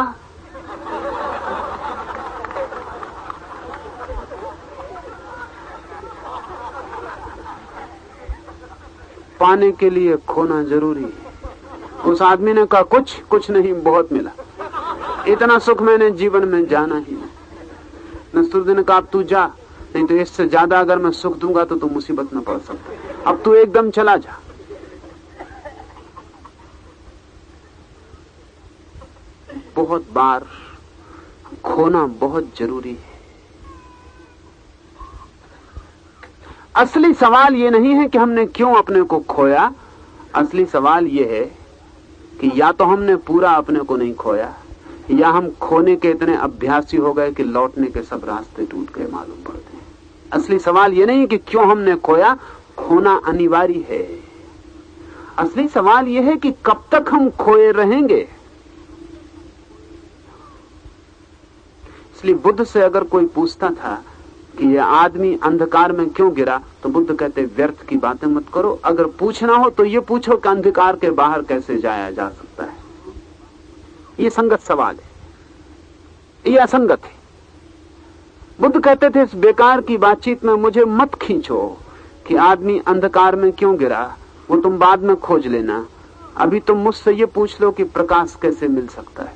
पाने के लिए खोना जरूरी है। उस आदमी ने कहा कुछ नहीं, बहुत मिला, इतना सुख मैंने जीवन में जाना ही नहीं। नसरुद्दीन ने कहा अब तू जा, नहीं तो इससे ज्यादा अगर मैं सुख दूंगा तो तू मुसीबत में पड़ सकता, अब तू एकदम चला जा। बहुत बार खोना बहुत जरूरी है। असली सवाल ये नहीं है कि हमने क्यों अपने को खोया, असली सवाल ये है कि या तो हमने पूरा अपने को नहीं खोया, या हम खोने के इतने अभ्यासी हो गए कि लौटने के सब रास्ते टूट गए मालूम पड़ते हैं। असली सवाल ये नहीं कि क्यों हमने खोया, खोना अनिवार्य है। असली सवाल यह है कि कब तक हम खोए रहेंगे। इसलिए बुद्ध से अगर कोई पूछता था कि यह आदमी अंधकार में क्यों गिरा, तो बुद्ध कहते व्यर्थ की बातें मत करो, अगर पूछना हो तो ये पूछो कि अंधकार के बाहर कैसे जाया जा सकता है। ये संगत सवाल है, ये असंगत है। बुद्ध कहते थे इस बेकार की बातचीत में मुझे मत खींचो कि आदमी अंधकार में क्यों गिरा, वो तुम बाद में खोज लेना, अभी तुम मुझसे ये पूछ लो कि प्रकाश कैसे मिल सकता है।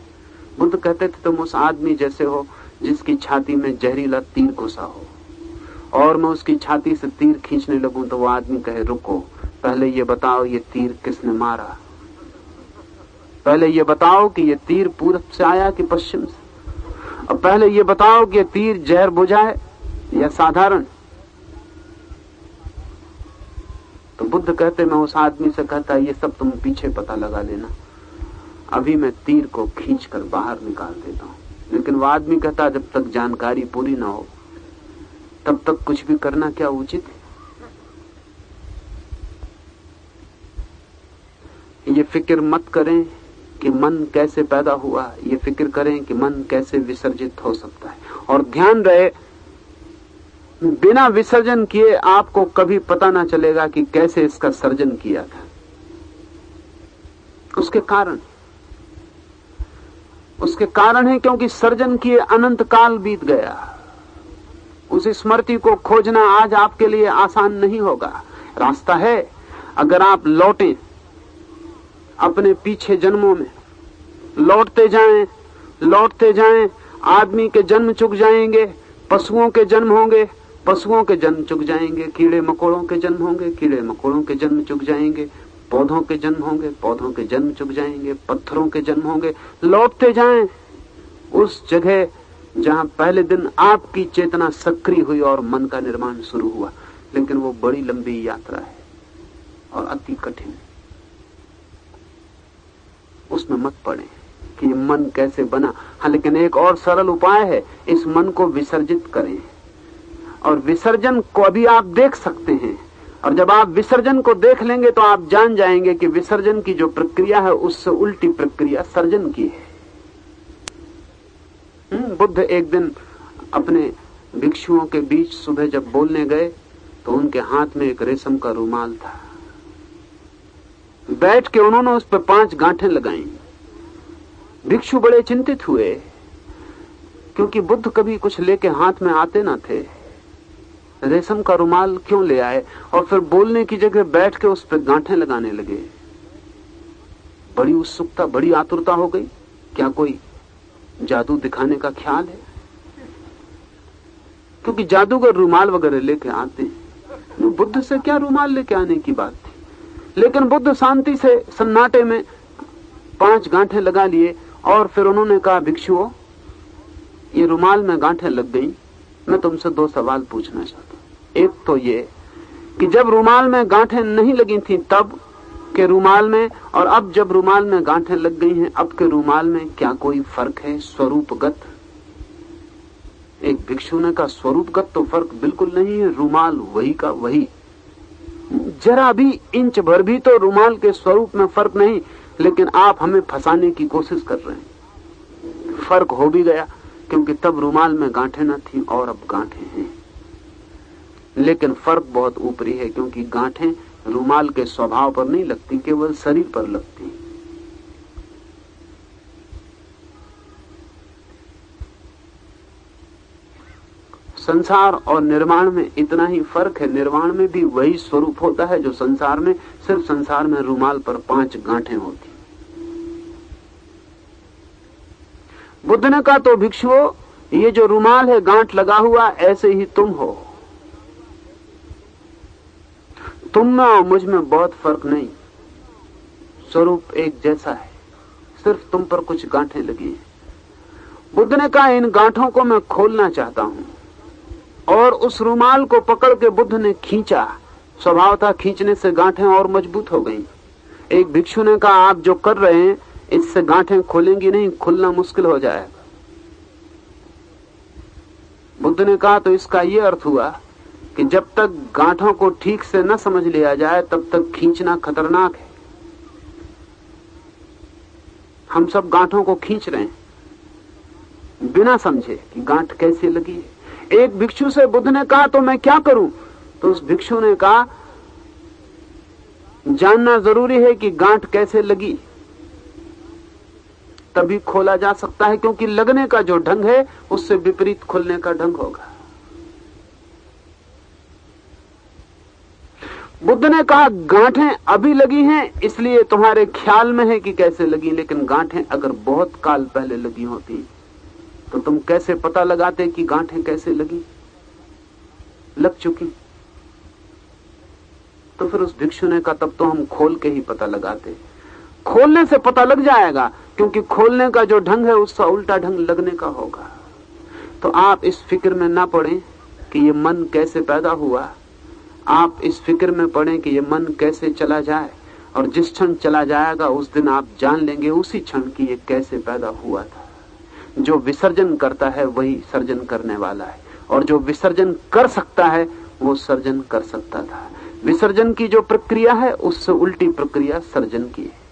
बुद्ध कहते थे तुम उस आदमी जैसे हो जिसकी छाती में जहरीला तीर घुसा हो, और मैं उसकी छाती से तीर खींचने लगूं तो वो आदमी कहे रुको, पहले ये बताओ ये तीर किसने मारा, पहले ये बताओ कि ये तीर पूरब से आया कि पश्चिम से, और पहले ये बताओ कि ये तीर जहर बुझा है या साधारण। तो बुद्ध कहते मैं उस आदमी से कहता ये सब तुम पीछे पता लगा लेना, अभी मैं तीर को खींचकर बाहर निकाल देता हूं। लेकिन वो आदमी कहता जब तक जानकारी पूरी ना हो तब तक कुछ भी करना क्या उचित है। ये फिक्र मत करें कि मन कैसे पैदा हुआ, ये फिक्र करें कि मन कैसे विसर्जित हो सकता है। और ध्यान रहे बिना विसर्जन किए आपको कभी पता ना चलेगा कि कैसे इसका सर्जन किया था। उसके कारण है क्योंकि सर्जन किए अनंत काल बीत गया। उस स्मृति को खोजना आज आपके लिए आसान नहीं होगा। रास्ता है, अगर आप लौटें अपने पीछे जन्मों में, लौटते जाएं, आदमी के जन्म चुक जाएंगे, पशुओं के जन्म होंगे, पशुओं के जन्म चुक जाएंगे, कीड़े मकोड़ों के जन्म होंगे, कीड़े मकोड़ों के जन्म चुक जाएंगे, पौधों के जन्म होंगे, पौधों के जन्म चुक जाएंगे, पत्थरों के जन्म होंगे। लौटते जाएं उस जगह जहां पहले दिन आपकी चेतना सक्रिय हुई और मन का निर्माण शुरू हुआ। लेकिन वो बड़ी लंबी यात्रा है और अति कठिन। उसमें मत पड़े कि मन कैसे बना। हाँ, लेकिन एक और सरल उपाय है, इस मन को विसर्जित करें। और विसर्जन को अभी आप देख सकते हैं, और जब आप विसर्जन को देख लेंगे तो आप जान जाएंगे कि विसर्जन की जो प्रक्रिया है उससे उल्टी प्रक्रिया सर्जन की है। बुद्ध एक दिन अपने भिक्षुओं के बीच सुबह जब बोलने गए तो उनके हाथ में एक रेशम का रुमाल था। बैठ के उन्होंने उस पर 5 गांठें लगाई। भिक्षु बड़े चिंतित हुए क्योंकि बुद्ध कभी कुछ लेके हाथ में आते ना थे। रेशम का रुमाल क्यों ले आए? और फिर बोलने की जगह बैठ के उस पर गांठें लगाने लगे। बड़ी उत्सुकता, बड़ी आतुरता हो गई। क्या कोई जादू दिखाने का ख्याल है? क्योंकि जादूगर रुमाल वगैरह लेके आते हैं, बुद्ध से क्या रुमाल लेके आने की बात थी। लेकिन बुद्ध शांति से सन्नाटे में 5 गांठें लगा लिए और फिर उन्होंने कहा भिक्षुओं, ये रुमाल में गांठें लग गई, मैं तुमसे 2 सवाल पूछना चाहता हूं। एक तो ये कि जब रुमाल में गांठें नहीं लगी थी तब के रुमाल में, और अब जब रुमाल में गांठें लग गई हैं अब के रुमाल में क्या कोई फर्क है स्वरूपगत? एक भिक्षु ने कहा स्वरूपगत तो फर्क बिल्कुल नहीं है, रुमाल वही का वही, जरा भी इंच भर भी तो रुमाल के स्वरूप में फर्क नहीं। लेकिन आप हमें फंसाने की कोशिश कर रहे हैं। फर्क हो भी गया क्योंकि तब रुमाल में गांठें न थी और अब गांठें हैं। लेकिन फर्क बहुत ऊपरी है क्योंकि गांठें रुमाल के स्वभाव पर नहीं लगती, केवल शरीर पर लगती। संसार और निर्वाण में इतना ही फर्क है। निर्वाण में भी वही स्वरूप होता है जो संसार में, सिर्फ संसार में रुमाल पर 5 गांठें होती। बुद्ध ने कहा तो भिक्षुओं, ये जो रुमाल है गांठ लगा हुआ, ऐसे ही तुम हो। तुम में और मुझ में बहुत फर्क नहीं, स्वरूप एक जैसा है, सिर्फ तुम पर कुछ गांठें लगी हैं। बुद्ध ने कहा इन गांठों को मैं खोलना चाहता हूं। और उस रुमाल को पकड़ के बुद्ध ने खींचा। स्वभाव था खींचने से गांठें और मजबूत हो गईं। एक भिक्षु ने कहा आप जो कर रहे हैं इससे गांठें खोलेंगी नहीं, खुलना मुश्किल हो जाएगा। बुद्ध ने कहा तो इसका यह अर्थ हुआ कि जब तक गांठों को ठीक से न समझ लिया जाए तब तक खींचना खतरनाक है। हम सब गांठों को खींच रहे हैं बिना समझे कि गांठ कैसे लगी है। एक भिक्षु से बुद्ध ने कहा तो मैं क्या करूं? तो उस भिक्षु ने कहा जानना जरूरी है कि गांठ कैसे लगी, तभी खोला जा सकता है, क्योंकि लगने का जो ढंग है उससे विपरीत खुलने का ढंग होगा। बुद्ध ने कहा गांठें अभी लगी हैं इसलिए तुम्हारे ख्याल में है कि कैसे लगी, लेकिन गांठें अगर बहुत काल पहले लगी होती तो तुम कैसे पता लगाते कि गांठें कैसे लगी? लग चुकी। तो फिर उस भिक्षु ने कहा तब तो हम खोल के ही पता लगाते। खोलने से पता लग जाएगा, क्योंकि खोलने का जो ढंग है उसका उल्टा ढंग लगने का होगा। तो आप इस फिक्र में ना पड़ें कि ये मन कैसे पैदा हुआ, आप इस फिक्र में पड़ें कि ये मन कैसे चला जाए, और जिस क्षण चला जाएगा उस दिन आप जान लेंगे उसी क्षण की ये कैसे पैदा हुआ था। जो विसर्जन करता है वही सर्जन करने वाला है, और जो विसर्जन कर सकता है वो सर्जन कर सकता था। विसर्जन की जो प्रक्रिया है उससे उल्टी प्रक्रिया सर्जन की है।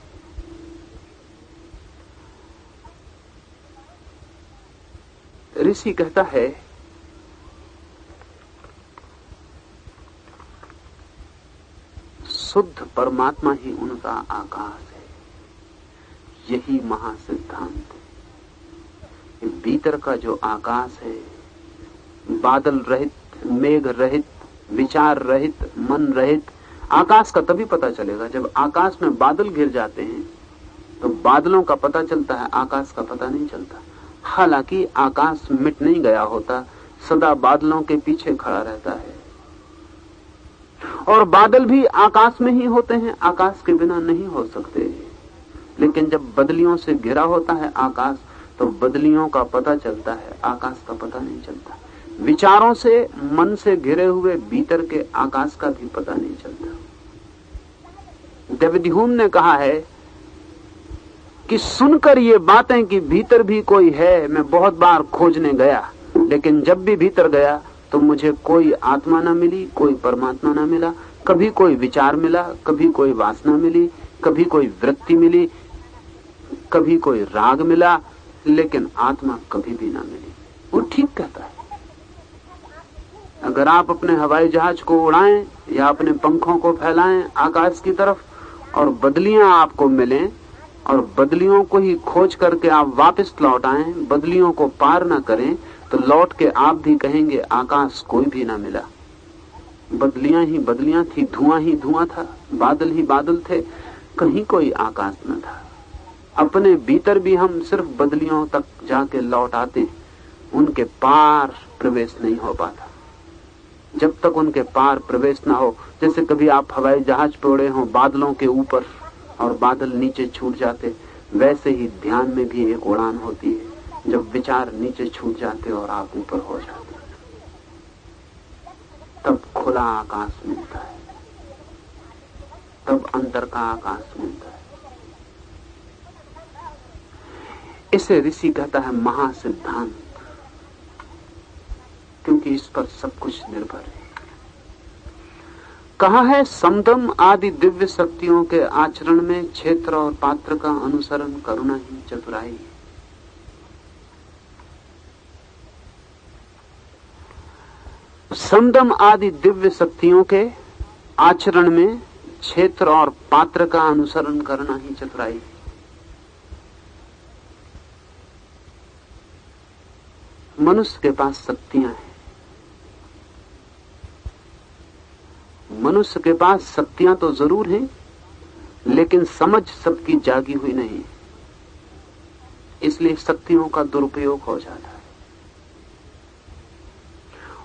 ऋषि कहता है शुद्ध परमात्मा ही उनका आकाश है, यही महासिद्धांत है। भीतर का जो आकाश है, बादल रहित, मेघ रहित, विचार रहित, मन रहित, आकाश का तभी पता चलेगा जब आकाश में बादल घिर जाते हैं तो बादलों का पता चलता है, आकाश का पता नहीं चलता। हालांकि आकाश मिट नहीं गया होता, सदा बादलों के पीछे खड़ा रहता है, और बादल भी आकाश में ही होते हैं, आकाश के बिना नहीं हो सकते। लेकिन जब बदलियों से घिरा होता है आकाश तो बदलियों का पता चलता है, आकाश का पता नहीं चलता। विचारों से, मन से घिरे हुए भीतर के आकाश का भी पता नहीं चलता। डेविड ह्यूम ने कहा है कि सुनकर ये बातें कि भीतर भी कोई है, मैं बहुत बार खोजने गया, लेकिन जब भी भीतर गया तो मुझे कोई आत्मा ना मिली, कोई परमात्मा ना मिला। कभी कोई विचार मिला, कभी कोई वासना मिली, कभी कोई वृत्ति मिली, कभी कोई राग मिला, लेकिन आत्मा कभी भी ना मिली। वो ठीक कहता है। अगर आप अपने हवाई जहाज को उड़ाएं या अपने पंखों को फैलाएं आकाश की तरफ और बदलियां आपको मिलें और बदलियों को ही खोज करके आप वापस लौट आएं, बदलियों को पार ना करें, तो लौट के आप भी कहेंगे आकाश कोई भी ना मिला, बदलियां ही बदलियां थी, धुआं ही धुआं था, बादल ही बादल थे, कहीं कोई आकाश न था। अपने भीतर भी हम सिर्फ बदलियों तक जाके लौट आते, उनके पार प्रवेश नहीं हो पाता। जब तक उनके पार प्रवेश ना हो, जैसे कभी आप हवाई जहाज पे उड़े हो बादलों के ऊपर और बादल नीचे छूट जाते, वैसे ही ध्यान में भी एक उड़ान होती है जब विचार नीचे छूट जाते और आप ऊपर हो जाते, तब खुला आकाश मिलता है, तब अंदर का आकाश मिलता है। इसे ऋषि कहता है महासिद्धांत, क्योंकि इस पर सब कुछ निर्भर है। कहा है समदम आदि दिव्य शक्तियों के आचरण में क्षेत्र और पात्र का अनुसरण करना ही चतुराई है। समदम आदि दिव्य शक्तियों के आचरण में क्षेत्र और पात्र का अनुसरण करना ही चतुराई है। मनुष्य के पास शक्तियां हैं, मनुष्य के पास शक्तियां तो जरूर हैं, लेकिन समझ सबकी जागी हुई नहीं, इसलिए शक्तियों का दुरुपयोग हो जाता है।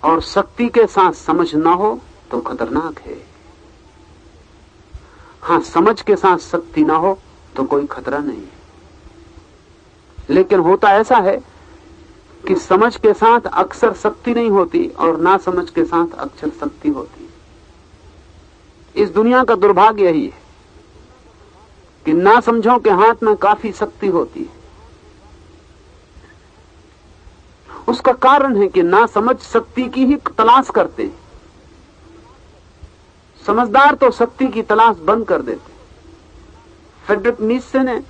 और शक्ति के साथ समझ ना हो तो खतरनाक है। हां, समझ के साथ शक्ति ना हो तो कोई खतरा नहीं है। लेकिन होता ऐसा है कि समझ के साथ अक्सर शक्ति नहीं होती और ना समझ के साथ अक्सर शक्ति होती। इस दुनिया का दुर्भाग्य यही है कि ना समझों के हाथ में काफी शक्ति होती है। उसका कारण है कि ना समझ शक्ति की ही तलाश करते हैं। समझदार तो शक्ति की तलाश बंद कर देते। फ्रेडरिक नीत्शे ने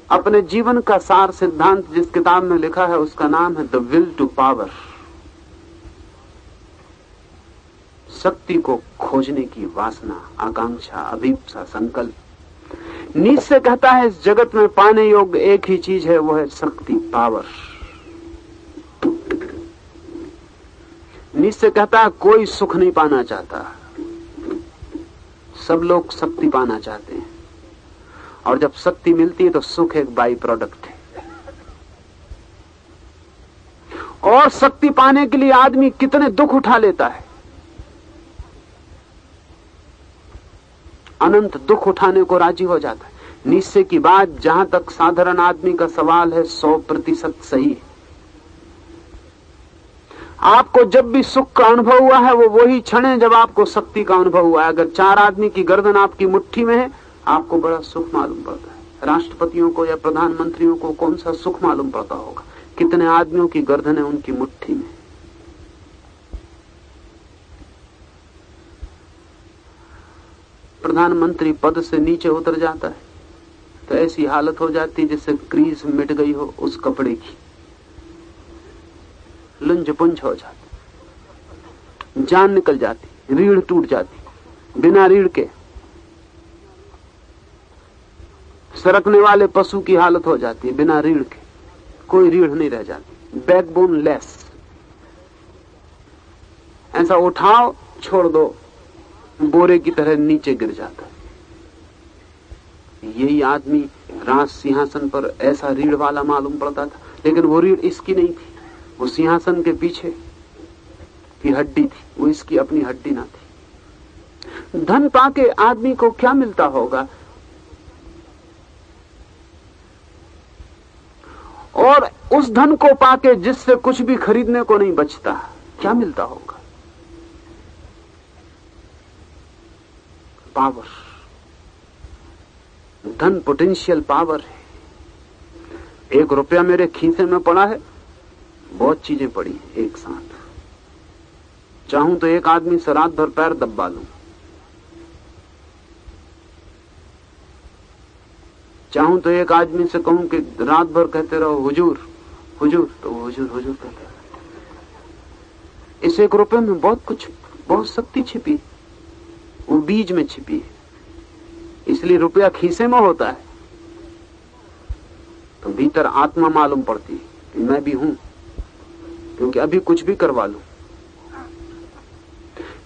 अपने जीवन का सार सिद्धांत जिस किताब में लिखा है उसका नाम है द विल टू पावर। शक्ति को खोजने की वासना, आकांक्षा, अभिप्सा, संकल्प। नीत्शे कहता है इस जगत में पाने योग्य एक ही चीज है, वो है शक्ति, पावर। नीत्शे कहता है कोई सुख नहीं पाना चाहता, सब लोग शक्ति पाना चाहते हैं, और जब शक्ति मिलती है तो सुख एक बाई प्रोडक्ट है। और शक्ति पाने के लिए आदमी कितने दुख उठा लेता है, अनंत दुख उठाने को राजी हो जाता है। नीत्शे की बात जहां तक साधारण आदमी का सवाल है 100% सही है। आपको जब भी सुख का अनुभव हुआ है वो वही क्षण है जब आपको शक्ति का अनुभव हुआ है। अगर 4 आदमी की गर्दन आपकी मुट्ठी में है आपको बड़ा सुख मालूम पड़ता है। राष्ट्रपतियों को या प्रधानमंत्रियों को कौन सा सुख मालूम पड़ता होगा? कितने आदमियों की गर्दन है उनकी मुट्ठी में। प्रधानमंत्री पद से नीचे उतर जाता है तो ऐसी हालत हो जाती है जैसे क्रीज मिट गई हो उस कपड़े की, लुंज पुंज हो जाती, जान निकल जाती, रीढ़ टूट जाती। बिना रीढ़ के सरकने वाले पशु की हालत हो जाती है, बिना रीढ़ के कोई रीढ़ नहीं रह जाती, बैकबोन लेस। ऐसा उठाओ छोड़ दो, बोरे की तरह नीचे गिर जाता है। यही आदमी राज सिंहासन पर ऐसा रीढ़ वाला मालूम पड़ता था, लेकिन वो रीढ़ इसकी नहीं थी, वो सिंहासन के पीछे की हड्डी थी, वो इसकी अपनी हड्डी ना थी। धन पाके आदमी को क्या मिलता होगा? और उस धन को पाके जिससे कुछ भी खरीदने को नहीं बचता, क्या मिलता होगा? पावर। धन पोटेंशियल पावर है। 1 रुपया मेरे खीसे में पड़ा है, बहुत चीजें पड़ी हैं एक साथ। चाहूं तो एक आदमी से रात भर पैर दबा लूं, चाहूं तो एक आदमी से कहूं कि रात भर कहते रहो हुजूर हुजूर, तो हुजूर हुजूर कहते रहो। इस 1 रुपये में बहुत शक्ति छिपी, वो बीज में छिपी है। इसलिए रुपया खीसे में होता है तो भीतर आत्मा मालूम पड़ती है कि मैं भी हूं, क्योंकि अभी कुछ भी करवा लूं।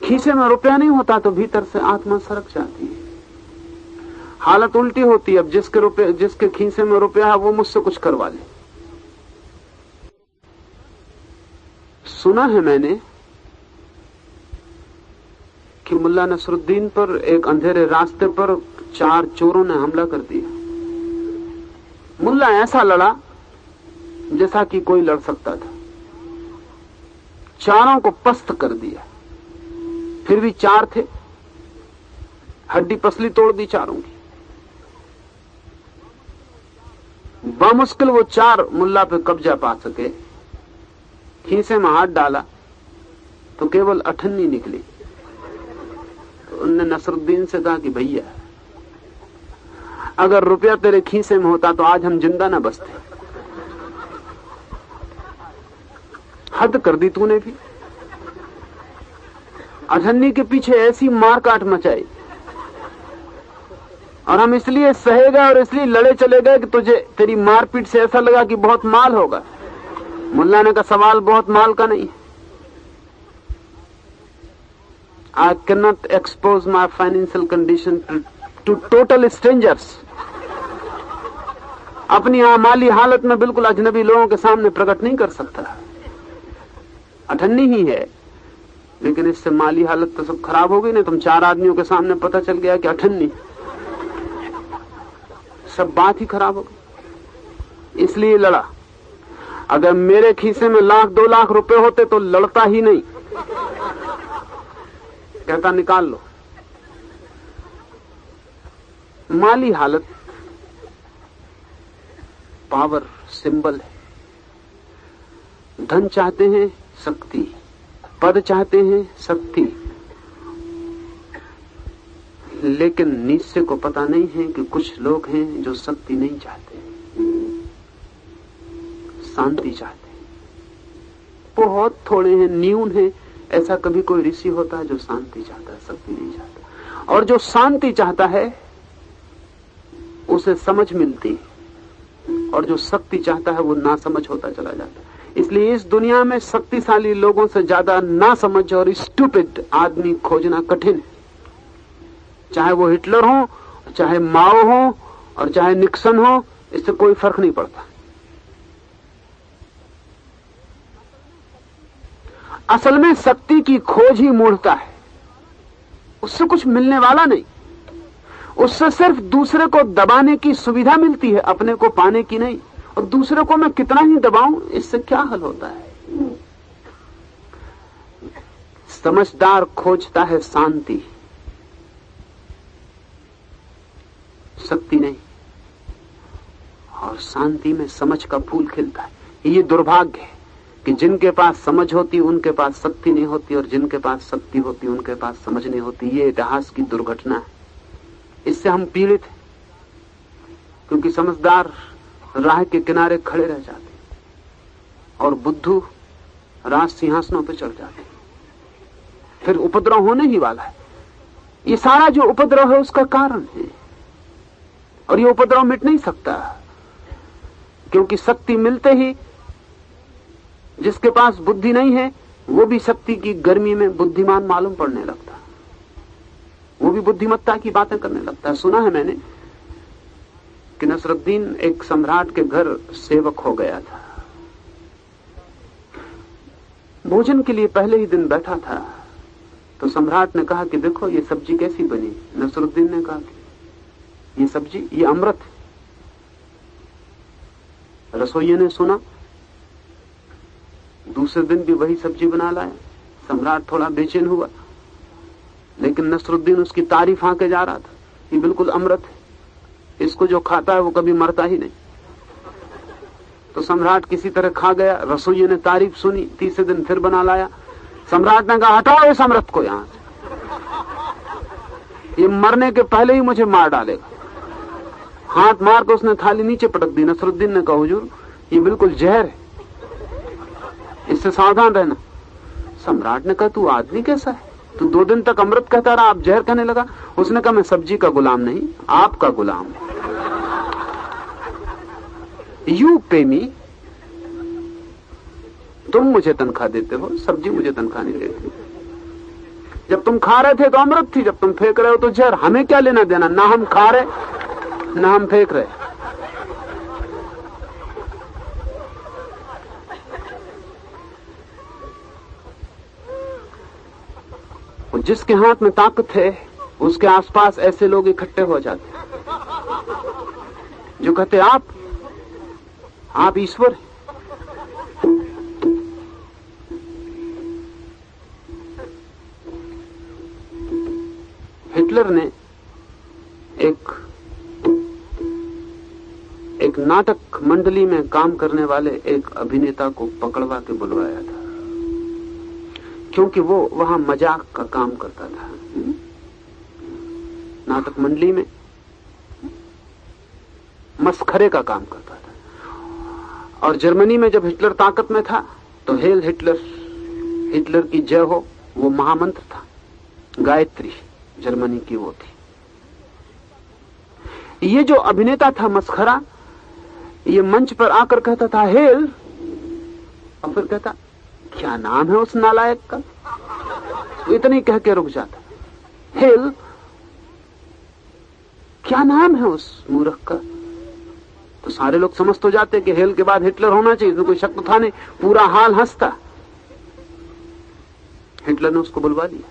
खीसे में रुपया नहीं होता तो भीतर से आत्मा सरक जाती है। हालत उल्टी होती है, अब जिसके खीसे में रुपया है वो मुझसे कुछ करवा ले। सुना है मैंने कि मुल्ला नसरुद्दीन पर एक अंधेरे रास्ते पर 4 चोरों ने हमला कर दिया। मुल्ला ऐसा लड़ा जैसा कि कोई लड़ सकता था, चारों को पस्त कर दिया। फिर भी 4 थे, हड्डी पसली तोड़ दी चारों की। बामुश्किल वो 4 मुल्ला पे कब्जा पा सके। खीसे में हाथ डाला तो केवल 98 निकली। तो उन्होंने नसरुद्दीन से कहा कि भैया अगर रुपया तेरे खीसे में होता तो आज हम जिंदा ना बचते। हद कर दी तूने भी। 98 के पीछे ऐसी मारकाट मचाई और हम इसलिए सहे गए और इसलिए लड़े चले गए कि तुझे तेरी मारपीट से ऐसा लगा कि बहुत माल होगा। मुल्ला ने का सवाल बहुत माल का नहीं। I cannot expose my financial condition to total strangers। अपनी माली हालत में बिल्कुल अजनबी लोगों के सामने प्रकट नहीं कर सकता। 98 ही है, लेकिन इससे माली हालत तो सब खराब हो गई ना। तुम 4 आदमियों के सामने पता चल गया कि 98, सब बात ही खराब हो गई। इसलिए लड़ा। अगर मेरे खीसे में 1,00,000-2,00,000 रुपए होते तो लड़ता ही नहीं, कहता निकाल लो। माली हालत पावर सिंबल है। धन चाहते हैं शक्ति, पद चाहते हैं शक्ति, लेकिन नीचे को पता नहीं है कि कुछ लोग हैं जो शक्ति नहीं चाहते, शांति चाहते हैं। बहुत थोड़े हैं, न्यून हैं। ऐसा कभी कोई ऋषि होता है जो शांति चाहता है, शक्ति नहीं चाहता। और जो शांति चाहता है उसे समझ मिलती है, और जो शक्ति चाहता है वो नासमझ होता चला जाता है। इसलिए इस दुनिया में शक्तिशाली लोगों से ज्यादा नासमझ और स्टूपिड आदमी खोजना कठिन है। चाहे वो हिटलर हो, चाहे माओ हो, और चाहे निक्सन हो, इससे कोई फर्क नहीं पड़ता। असल में शक्ति की खोज ही मूढ़ता है, उससे कुछ मिलने वाला नहीं। उससे सिर्फ दूसरे को दबाने की सुविधा मिलती है, अपने को पाने की नहीं। और दूसरे को मैं कितना ही दबाऊं, इससे क्या हल होता है? समझदार खोजता है शांति, शक्ति नहीं। और शांति में समझ का फूल खिलता है। ये दुर्भाग्य है कि जिनके पास समझ होती उनके पास शक्ति नहीं होती, और जिनके पास शक्ति होती उनके पास समझ नहीं होती। ये इतिहास की दुर्घटना है। इससे हम पीड़ित हैं, क्योंकि समझदार राह के किनारे खड़े रह जाते और बुद्धू राज सिंहासनों पर चढ़ जाते। फिर उपद्रव होने ही वाला है। ये सारा जो उपद्रव है उसका कारण है, और ये उपद्रव मिट नहीं सकता, क्योंकि शक्ति मिलते ही जिसके पास बुद्धि नहीं है वो भी शक्ति की गर्मी में बुद्धिमान मालूम पड़ने लगता, वो भी बुद्धिमत्ता की बातें करने लगता है। सुना है मैंने कि नसरुद्दीन एक सम्राट के घर सेवक हो गया था। भोजन के लिए पहले ही दिन बैठा था, तो सम्राट ने कहा कि देखो ये सब्जी कैसी बनी। नसरुद्दीन ने कहा कि ये सब्जी, ये अमृत है। रसोइये ने सुना, दूसरे दिन भी वही सब्जी बना लाया। सम्राट थोड़ा बेचैन हुआ, लेकिन नसरुद्दीन उसकी तारीफ आके जा रहा था, ये बिल्कुल अमृत है, इसको जो खाता है वो कभी मरता ही नहीं। तो सम्राट किसी तरह खा गया। रसोइये ने तारीफ सुनी, तीसरे दिन फिर बना लाया। सम्राट ने कहा हटाओ इस अमृत को यहां से, ये मरने के पहले ही मुझे मार डालेगा। हाथ मार कर उसने थाली नीचे पटक दी। नसरुद्दीन ने कहा हुजूर ये बिल्कुल जहर है, इससे सावधान रहना। सम्राट ने कहा तू आदमी कैसा है, तू 2 दिन तक अमृत कहता रहा, आप जहर कहने लगा। उसने कहा मैं सब्जी का गुलाम नहीं, आपका गुलाम हूं। यू पे मी, तुम मुझे तनख्वाह देते हो, सब्जी मुझे तनख्वाह नहीं देती। जब तुम खा रहे थे तो अमृत थी, जब तुम फेंक रहे हो तो जहर। हमें क्या लेना देना, ना हम खा रहे ना हम फेंक रहे। जिसके हाथ में ताकत है उसके आसपास ऐसे लोग इकट्ठे हो जाते जो कहते आप ईश्वर हैं। हिटलर ने एक नाटक मंडली में काम करने वाले एक अभिनेता को पकड़वा के बुलवाया था, क्योंकि वो वहां मजाक का काम करता था। नाटक मंडली में मस्खरे का काम करता था। और जर्मनी में जब हिटलर ताकत में था तो हेल हिटलर, हिटलर की जय हो, वो महामंत्र था। गायत्री जर्मनी की वो थी। ये जो अभिनेता था मस्खरा, ये मंच पर आकर कहता था हेल, और फिर कहता क्या नाम है उस नालायक का, तो इतने कह के रुक जाता। हेल, क्या नाम है उस मूर्ख का। तो सारे लोग समझ तो जाते कि हेल के बाद हिटलर होना चाहिए, इसमें कोई शक तो था नहीं। पूरा हाल हंसता। हिटलर ने उसको बुलवा लिया।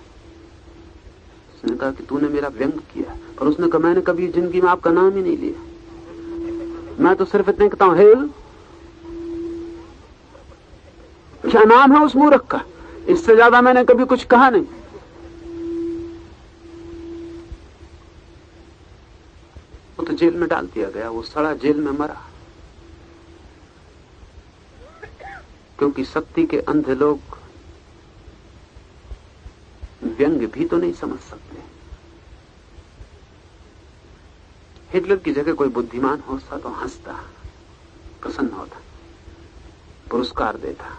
उसने कहा कि तूने मेरा व्यंग किया, पर उसने कहा मैंने कभी जिंदगी में आपका नाम ही नहीं लिया, मैं तो सिर्फ इतने कहता हूं हेल, क्या नाम है उस मूर्ख का? इससे ज्यादा मैंने कभी कुछ कहा नहीं। वो तो जेल में डाल दिया गया, वो सड़ा जेल में मरा। क्योंकि शक्ति के अंधे लोग व्यंग्य भी तो नहीं समझ सकते। हिटलर की जगह कोई बुद्धिमान होता तो हंसता, प्रसन्न होता, पुरस्कार देता।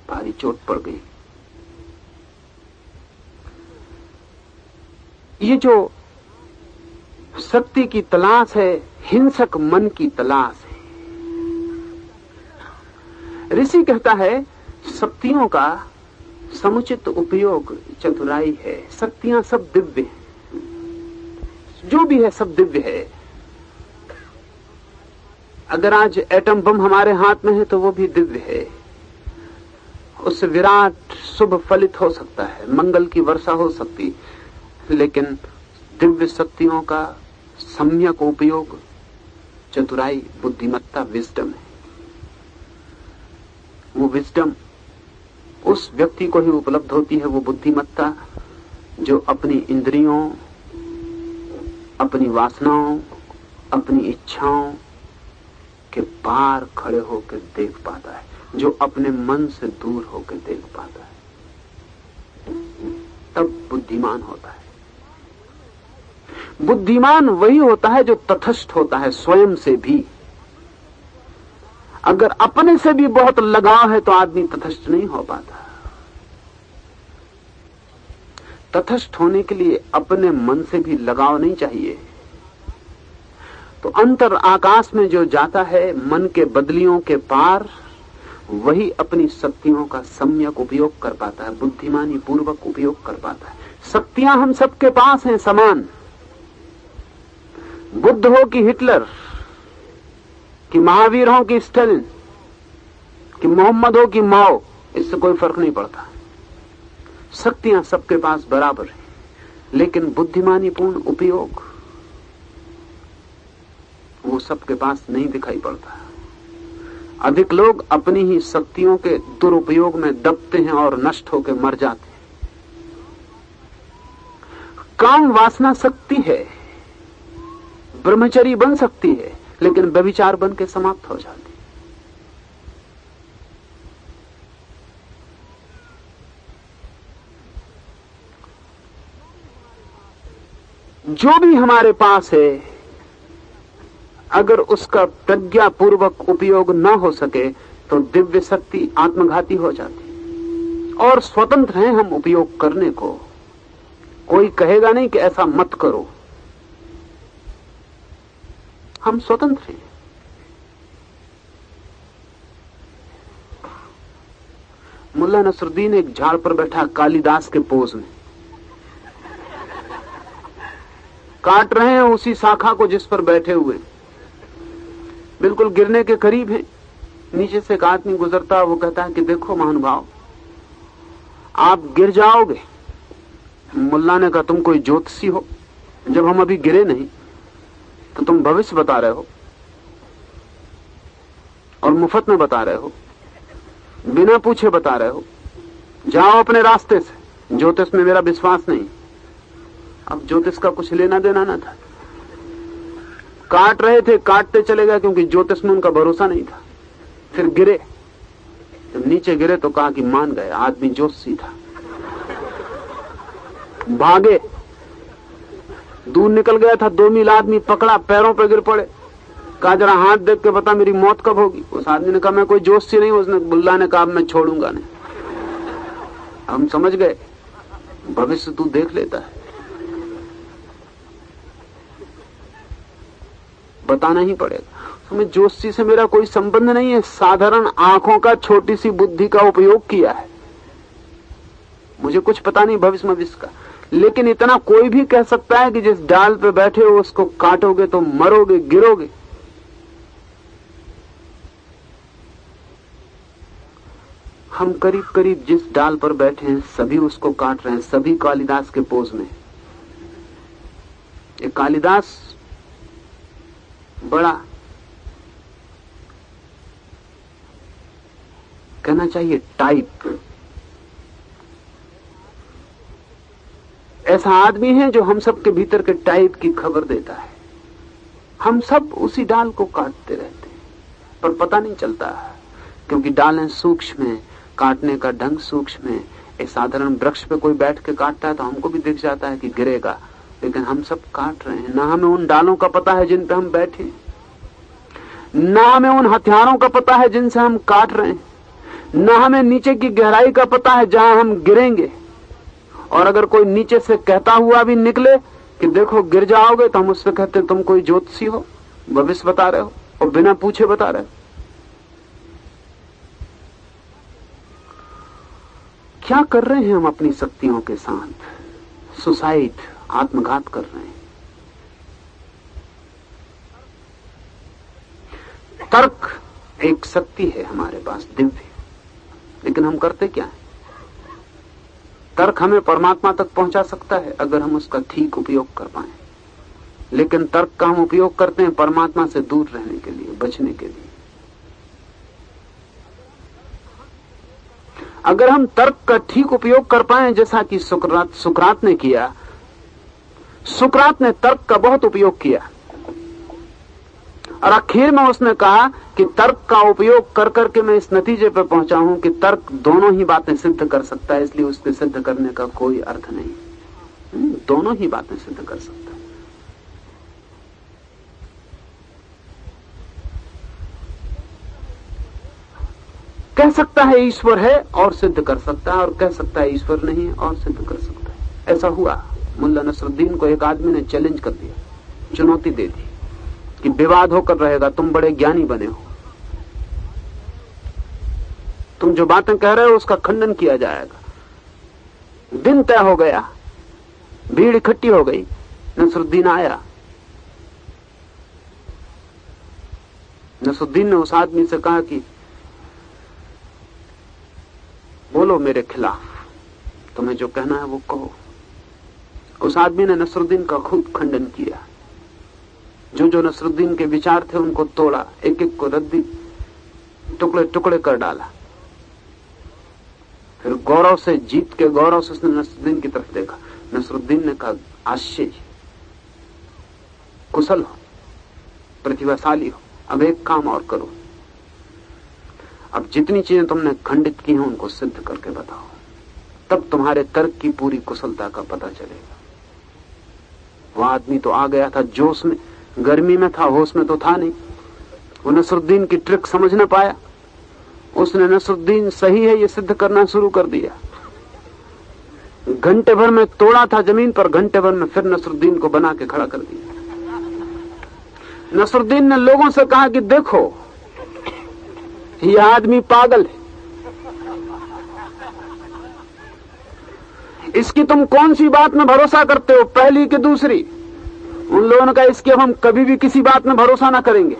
भारी चोट पड़ गई। ये जो शक्ति की तलाश है, हिंसक मन की तलाश है। ऋषि कहता है शक्तियों का समुचित उपयोग चतुराई है। शक्तियां सब दिव्य हैं, जो भी है सब दिव्य है। अगर आज एटम बम हमारे हाथ में है तो वो भी दिव्य है। उससे विराट शुभ फलित हो सकता है, मंगल की वर्षा हो सकती, लेकिन दिव्य शक्तियों का सम्यक उपयोग चतुराई, बुद्धिमत्ता, विजडम है। वो विजडम उस व्यक्ति को ही उपलब्ध होती है, वो बुद्धिमत्ता जो अपनी इंद्रियों, अपनी वासनाओं, अपनी इच्छाओं के पार खड़े होकर देख पाता है, जो अपने मन से दूर होकर देख पाता है, तब बुद्धिमान होता है। बुद्धिमान वही होता है जो तटस्थ होता है स्वयं से भी। अगर अपने से भी बहुत लगाव है तो आदमी तटस्थ नहीं हो पाता। तटस्थ होने के लिए अपने मन से भी लगाव नहीं चाहिए। तो अंतर आकाश में जो जाता है मन के बदलियों के पार, वही अपनी शक्तियों का सम्यक उपयोग कर पाता है, बुद्धिमानी पूर्वक उपयोग कर पाता है। शक्तियां हम सबके पास हैं समान। बुद्ध हो कि हिटलर, कि महावीर हो कि स्टालिन, कि मोहम्मद हो कि माओ, इससे कोई फर्क नहीं पड़ता। शक्तियां सबके पास बराबर है, लेकिन बुद्धिमानी पूर्ण उपयोग वो सबके पास नहीं दिखाई पड़ता। अधिक लोग अपनी ही शक्तियों के दुरुपयोग में दबते हैं और नष्ट होकर मर जाते हैं। काम वासना शक्ति है, ब्रह्मचरी बन सकती है, लेकिन व्यभिचार बन के समाप्त हो जाती है। जो भी हमारे पास है, अगर उसका प्रज्ञापूर्वक उपयोग न हो सके तो दिव्य शक्ति आत्मघाती हो जाती। और स्वतंत्र हैं हम उपयोग करने को। कोई कहेगा नहीं कि ऐसा मत करो, हम स्वतंत्र हैं। मुल्ला नसरुद्दीन एक झाड़ पर बैठा कालिदास के पोज में काट रहे हैं उसी शाखा को जिस पर बैठे हुए, बिल्कुल गिरने के करीब है। नीचे से एक आदमी गुजरता, वो कहता है कि देखो महानुभाव, आप गिर जाओगे। मुल्ला ने कहा तुम कोई ज्योतिषी हो? जब हम अभी गिरे नहीं तो तुम भविष्य बता रहे हो, और मुफ्त में बता रहे हो, बिना पूछे बता रहे हो। जाओ अपने रास्ते से, ज्योतिष में मेरा विश्वास नहीं। अब ज्योतिष का कुछ लेना देना ना था। काट रहे थे, काटते चले गए, क्योंकि ज्योतिष में उनका भरोसा नहीं था। फिर गिरे, जब नीचे गिरे तो कहा कि मान गए, आदमी ज्योतिषी था। भागे, दूर निकल गया था 2 मील, आदमी पकड़ा, पैरों पर गिर पड़े। कहा जरा हाथ देख के बता मेरी मौत कब होगी। उस आदमी ने कहा मैं कोई ज्योतिषी नहीं। उसने मुल्ला ने कहा मैं छोड़ूंगा नहीं। हम समझ गए भविष्य तू देख लेता है, बताना ही पड़ेगा। तुम्हें ज्योतिषी से मेरा कोई संबंध नहीं है, साधारण आंखों का, छोटी सी बुद्धि का उपयोग किया है। मुझे कुछ पता नहीं भविष्य का, लेकिन इतना कोई भी कह सकता है कि जिस डाल पे बैठे हो उसको काटोगे तो मरोगे, गिरोगे। हम करीब करीब जिस डाल पर बैठे हैं सभी उसको काट रहे हैं, सभी कालिदास के पोज में। ये कालिदास बड़ा कहना चाहिए टाइप। ऐसा आदमी है जो हम सब के भीतर के टाइप की खबर देता है। हम सब उसी डाल को काटते रहते हैं, पर पता नहीं चलता, क्योंकि डालें सूक्ष्म है, काटने का ढंग सूक्ष्म है। एक साधारण वृक्ष पे कोई बैठ के काटता है तो हमको भी दिख जाता है कि गिरेगा, लेकिन हम सब काट रहे हैं। ना हमें उन डालों का पता है जिन पे हम बैठे, ना हमें उन हथियारों का पता है जिनसे हम काट रहे हैं, ना हमें नीचे की गहराई का पता है जहां हम गिरेंगे। और अगर कोई नीचे से कहता हुआ भी निकले कि देखो गिर जाओगे, तो हम उससे कहते तुम कोई ज्योतिषी हो, भविष्य बता रहे हो, और बिना पूछे बता रहे हो। क्या कर रहे हैं हम अपनी शक्तियों के साथ? सुसाइड, आत्मघात कर रहे हैं। तर्क एक शक्ति है हमारे पास, दिव्य, लेकिन हम करते क्या है? तर्क हमें परमात्मा तक पहुंचा सकता है अगर हम उसका ठीक उपयोग कर पाए, लेकिन तर्क का हम उपयोग करते हैं परमात्मा से दूर रहने के लिए, बचने के लिए। अगर हम तर्क का ठीक उपयोग कर पाए, जैसा कि सुकरात ने किया। सुकरात ने तर्क का बहुत उपयोग किया, और आखिर में उसने कहा कि तर्क का उपयोग कर करके मैं इस नतीजे पर पहुंचा हूं कि तर्क दोनों ही बातें सिद्ध कर सकता है, इसलिए उसके सिद्ध करने का कोई अर्थ नहीं। दोनों ही बातें सिद्ध कर सकता है। कह सकता है ईश्वर है और सिद्ध कर सकता है, और कह सकता है ईश्वर नहीं है और सिद्ध कर सकता है। ऐसा हुआ। मुल्ला नसरुद्दीन को एक आदमी ने चैलेंज कर दिया, चुनौती दे दी कि विवाद होकर रहेगा, तुम बड़े ज्ञानी बने हो, तुम जो बातें कह रहे हो उसका खंडन किया जाएगा। दिन तय हो गया, भीड़ इकट्ठी हो गई। नसरुद्दीन आया। नसरुद्दीन ने उस आदमी से कहा कि बोलो मेरे खिलाफ, तुम्हें जो कहना है वो कहो। उस आदमी ने नसरुद्दीन का खूब खंडन किया। जो जो नसरुद्दीन के विचार थे उनको तोड़ा, एक एक को रद्दी टुकड़े टुकड़े कर डाला। फिर गौरव से, जीत के गौरव से उसने नसरुद्दीन की तरफ देखा। नसरुद्दीन ने कहा, आश्चर्य, कुशल हो, प्रतिभाशाली हो, अब एक काम और करो, अब जितनी चीजें तुमने खंडित की हैं उनको सिद्ध करके बताओ, तब तुम्हारे तर्क की पूरी कुशलता का पता चलेगा। वह आदमी तो आ गया था जोश में, गर्मी में था, होश में तो था नहीं। वो नसरुद्दीन की ट्रिक समझ न पाया। उसने नसरुद्दीन सही है ये सिद्ध करना शुरू कर दिया। घंटे भर में तोड़ा था जमीन पर, घंटे भर में फिर नसरुद्दीन को बना के खड़ा कर दिया। नसरुद्दीन ने लोगों से कहा कि देखो यह आदमी पागल है, इसकी तुम कौन सी बात में भरोसा करते हो, पहली कि दूसरी? उन लोगों ने कहा इसकी अब हम कभी भी किसी बात में भरोसा ना करेंगे।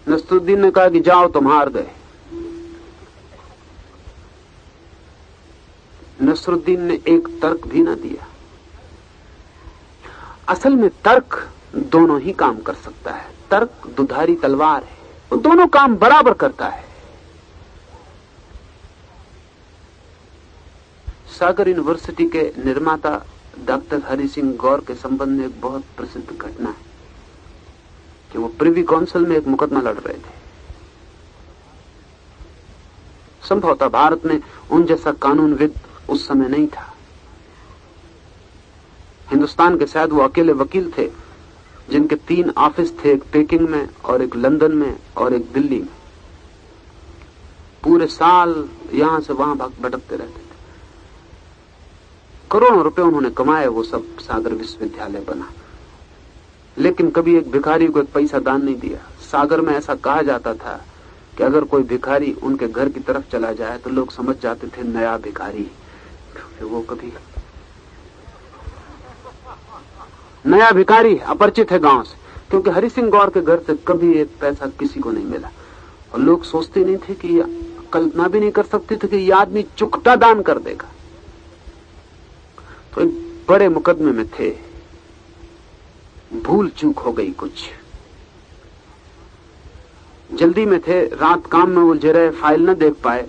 नसरुद्दीन ने कहा कि जाओ तुम हार गए। नसरुद्दीन ने एक तर्क भी ना दिया। असल में तर्क दोनों ही काम कर सकता है। तर्क दुधारी तलवार है, वो दोनों काम बराबर करता है। सागर यूनिवर्सिटी के निर्माता डॉक्टर हरि सिंह गौर के संबंध में एक बहुत प्रसिद्ध घटना है कि वो प्रिवी काउंसिल में एक मुकदमा लड़ रहे थे। संभवतः भारत में उन जैसा कानूनविद उस समय नहीं था। हिंदुस्तान के शायद वो अकेले वकील थे जिनके 3 ऑफिस थे, एक पेकिंग में और एक लंदन में और एक दिल्ली में। पूरे साल यहां से वहां भटकते रहते थे। करोड़ों रुपए उन्होंने कमाए, वो सब सागर विश्वविद्यालय बना, लेकिन कभी एक भिखारी को एक पैसा दान नहीं दिया। सागर में ऐसा कहा जाता था कि अगर कोई भिखारी उनके घर की तरफ चला जाए तो लोग समझ जाते थे नया भिखारी, क्योंकि वो कभी नया भिखारी अपरिचित है गांव से, क्योंकि हरि सिंह गौर के घर से कभी एक पैसा किसी को नहीं मिला। और लोग सोचते नहीं थे कि, कल्पना भी नहीं कर सकते थे कि यह आदमी चुकता दान कर देगा। तो एक बड़े मुकदमे में थे, भूल चूक हो गई कुछ, जल्दी में थे, रात काम में उलझे रहे, फाइल न देख पाए।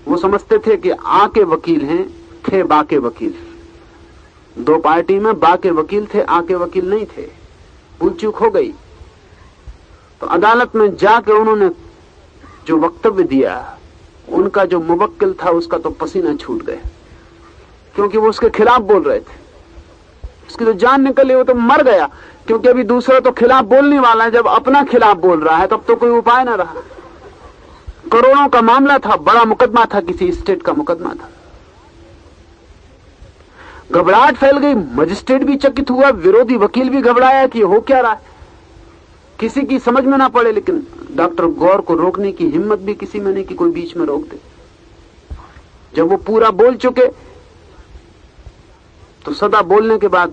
वो समझते थे कि आ के वकील हैं, थे बा के वकील। दो पार्टी में बा के वकील थे, आ के वकील नहीं थे। भूल चूक हो गई। तो अदालत में जाके उन्होंने जो वक्तव्य दिया, उनका जो मुवक्किल था उसका तो पसीना छूट गया, क्योंकि वो उसके खिलाफ बोल रहे थे। उसकी तो जान निकली, वो तो मर गया, क्योंकि अभी दूसरा तो खिलाफ बोलने वाला है। जब अपना खिलाफ बोल रहा है तब तो कोई उपाय ना रहा। करोड़ों का मामला था, बड़ा मुकदमा था, किसी स्टेट का मुकदमा था। घबराहट फैल गई, मजिस्ट्रेट भी चकित हुआ, विरोधी वकील भी घबराया कि हो क्या रहा है, किसी की समझ में ना पड़े। लेकिन डॉक्टर गौर को रोकने की हिम्मत भी किसी में नहीं कि कोई बीच में रोक दे। जब वो पूरा बोल चुके तो सदा बोलने के बाद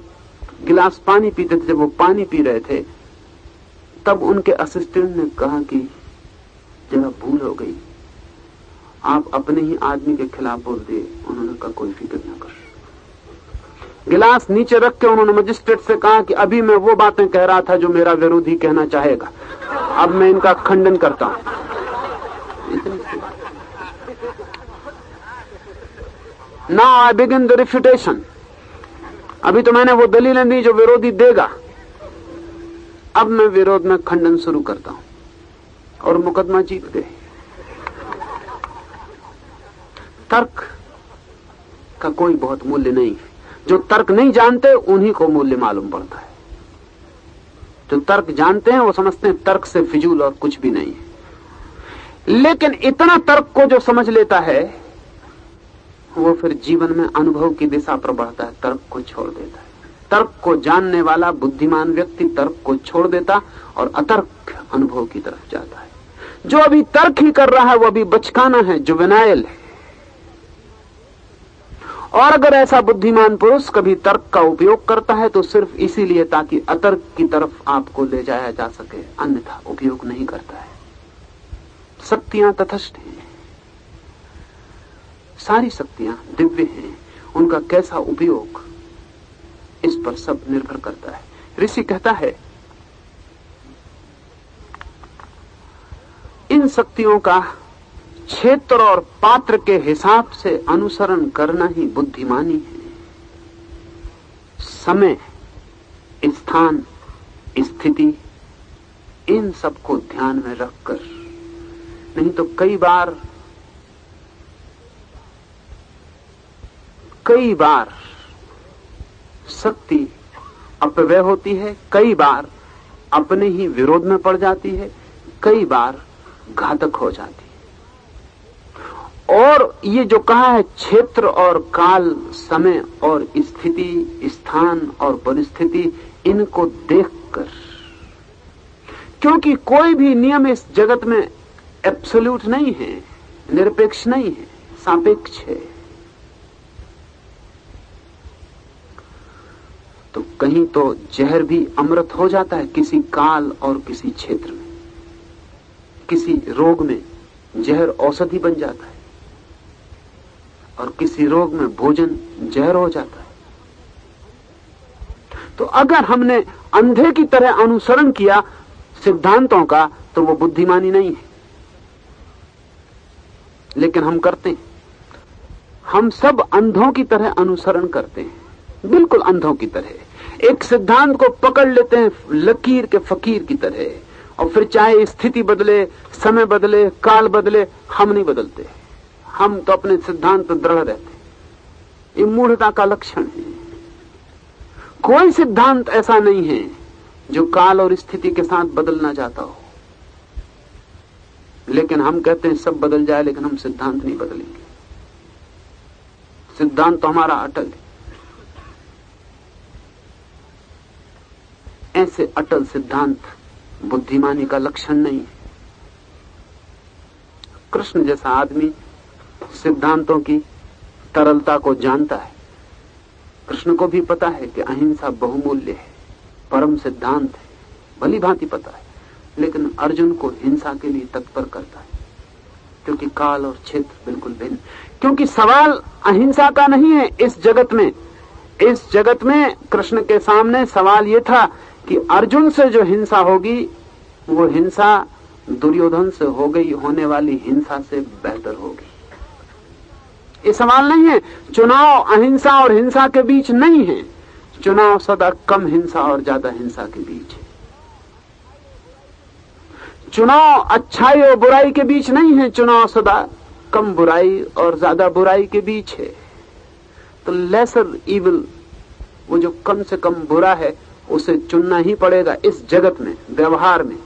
गिलास पानी पीते थे। जब वो पानी पी रहे थे तब उनके असिस्टेंट ने कहा कि जरा भूल हो गई, आप अपने ही आदमी के खिलाफ बोल दिए। उन्होंने कहा कोई फिक्र ना कर। गिलास नीचे रख के उन्होंने मजिस्ट्रेट से कहा कि अभी मैं वो बातें कह रहा था जो मेरा विरोधी कहना चाहेगा, अब मैं इनका खंडन करता हूं। Now I begin the refutation. अभी तो मैंने वो दलीलें दी जो विरोधी देगा, अब मैं विरोध में खंडन शुरू करता हूं। और मुकदमा जीत गए। तर्क का कोई बहुत मूल्य नहीं है। जो तर्क नहीं जानते उन्हीं को मूल्य मालूम पड़ता है। जो तर्क जानते हैं वो समझते हैं तर्क से फिजूल और कुछ भी नहीं है। लेकिन इतना तर्क को जो समझ लेता है वो फिर जीवन में अनुभव की दिशा पर बढ़ता है, तर्क को छोड़ देता है। तर्क को जानने वाला बुद्धिमान व्यक्ति तर्क को छोड़ देता और अतर्क अनुभव की तरफ जाता है। जो अभी तर्क ही कर रहा है वो अभी बचकाना है, जुवेनाइल है। और अगर ऐसा बुद्धिमान पुरुष कभी तर्क का उपयोग करता है तो सिर्फ इसीलिए ताकि अतर्क की तरफ आपको ले जाया जा सके, अन्यथा उपयोग नहीं करता है। शक्तियां तटस्थ हैं, सारी शक्तियां दिव्य हैं, उनका कैसा उपयोग इस पर सब निर्भर करता है। ऋषि कहता है इन शक्तियों का क्षेत्र और पात्र के हिसाब से अनुसरण करना ही बुद्धिमानी है। समय, स्थान, स्थिति, इन सबको ध्यान में रखकर, नहीं तो कई बार शक्ति अपव्यय होती है, कई बार अपने ही विरोध में पड़ जाती है, कई बार घातक हो जाती है। और ये जो कहा है क्षेत्र और काल, समय और स्थिति, स्थान और परिस्थिति, इनको देखकर, क्योंकि कोई भी नियम इस जगत में एब्सोल्यूट नहीं है, निरपेक्ष नहीं है, सापेक्ष है। तो कहीं तो जहर भी अमृत हो जाता है किसी काल और किसी क्षेत्र में। किसी रोग में जहर औषधि बन जाता है और किसी रोग में भोजन जहर हो जाता है। तो अगर हमने अंधे की तरह अनुसरण किया सिद्धांतों का तो वो बुद्धिमानी नहीं है। लेकिन हम करते हैं, हम सब अंधों की तरह अनुसरण करते हैं, बिल्कुल अंधों की तरह। एक सिद्धांत को पकड़ लेते हैं लकीर के फकीर की तरह, और फिर चाहे स्थिति बदले, समय बदले, काल बदले, हम नहीं बदलते। हम तो अपने सिद्धांत पर दृढ़ रहते। ये मूढ़ता का लक्षण है। कोई सिद्धांत ऐसा नहीं है जो काल और स्थिति के साथ बदलना चाहता हो। लेकिन हम कहते हैं सब बदल जाए, लेकिन हम सिद्धांत नहीं बदलेंगे। सिद्धांत तो हमारा अटल है। ऐसे अटल सिद्धांत बुद्धिमानी का लक्षण नहीं है। कृष्ण जैसा आदमी सिद्धांतों की तरलता को जानता है। कृष्ण को भी पता है कि अहिंसा बहुमूल्य है, परम सिद्धांत है, भली भांति पता है। लेकिन अर्जुन को हिंसा के लिए तत्पर करता है, क्योंकि काल और क्षेत्र बिल्कुल भिन्न। क्योंकि सवाल अहिंसा का नहीं है इस जगत में। इस जगत में कृष्ण के सामने सवाल यह था कि अर्जुन से जो हिंसा होगी वो हिंसा दुर्योधन से हो गई होने वाली हिंसा से बेहतर होगी। ये सवाल नहीं है, चुनाव अहिंसा और हिंसा के बीच नहीं है, चुनाव सदा कम हिंसा और ज्यादा हिंसा के बीच है। चुनाव अच्छाई और बुराई के बीच नहीं है, चुनाव सदा कम बुराई और ज्यादा बुराई के बीच है। तो लेसर इविल, वो जो कम से कम बुरा है, उसे चुनना ही पड़ेगा इस जगत में, व्यवहार में,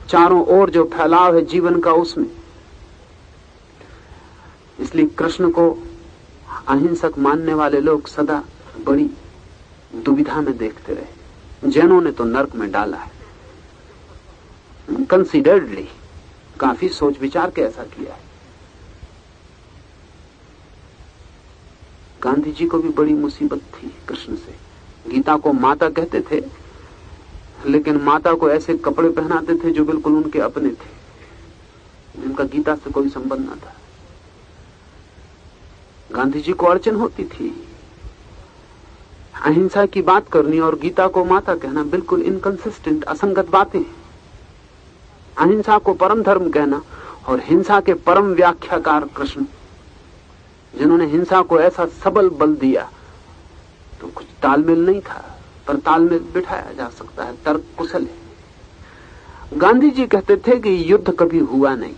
चारों ओर जो फैलाव है जीवन का उसमें। इसलिए कृष्ण को अहिंसक मानने वाले लोग सदा बड़ी दुविधा में देखते रहे। जैनों ने तो नर्क में डाला है, कंसिडर्डली, काफी सोच विचार के ऐसा किया है। गांधी जी को भी बड़ी मुसीबत थी कृष्ण से। गीता को माता कहते थे, लेकिन माता को ऐसे कपड़े पहनाते थे जो बिल्कुल उनके अपने थे, जिनका गीता से कोई संबंध न था। गांधी जी को अड़चन होती थी, अहिंसा की बात करनी और गीता को माता कहना बिल्कुल इनकंसिस्टेंट, असंगत बातें। अहिंसा को परम धर्म कहना और हिंसा के परम व्याख्याकार कृष्ण, जिन्होंने हिंसा को ऐसा सबल बल दिया, तो कुछ तालमेल नहीं था, पर तालमेल बिठाया जा सकता है, तर्क कुशल है। गांधी जी कहते थे कि युद्ध कभी हुआ नहीं,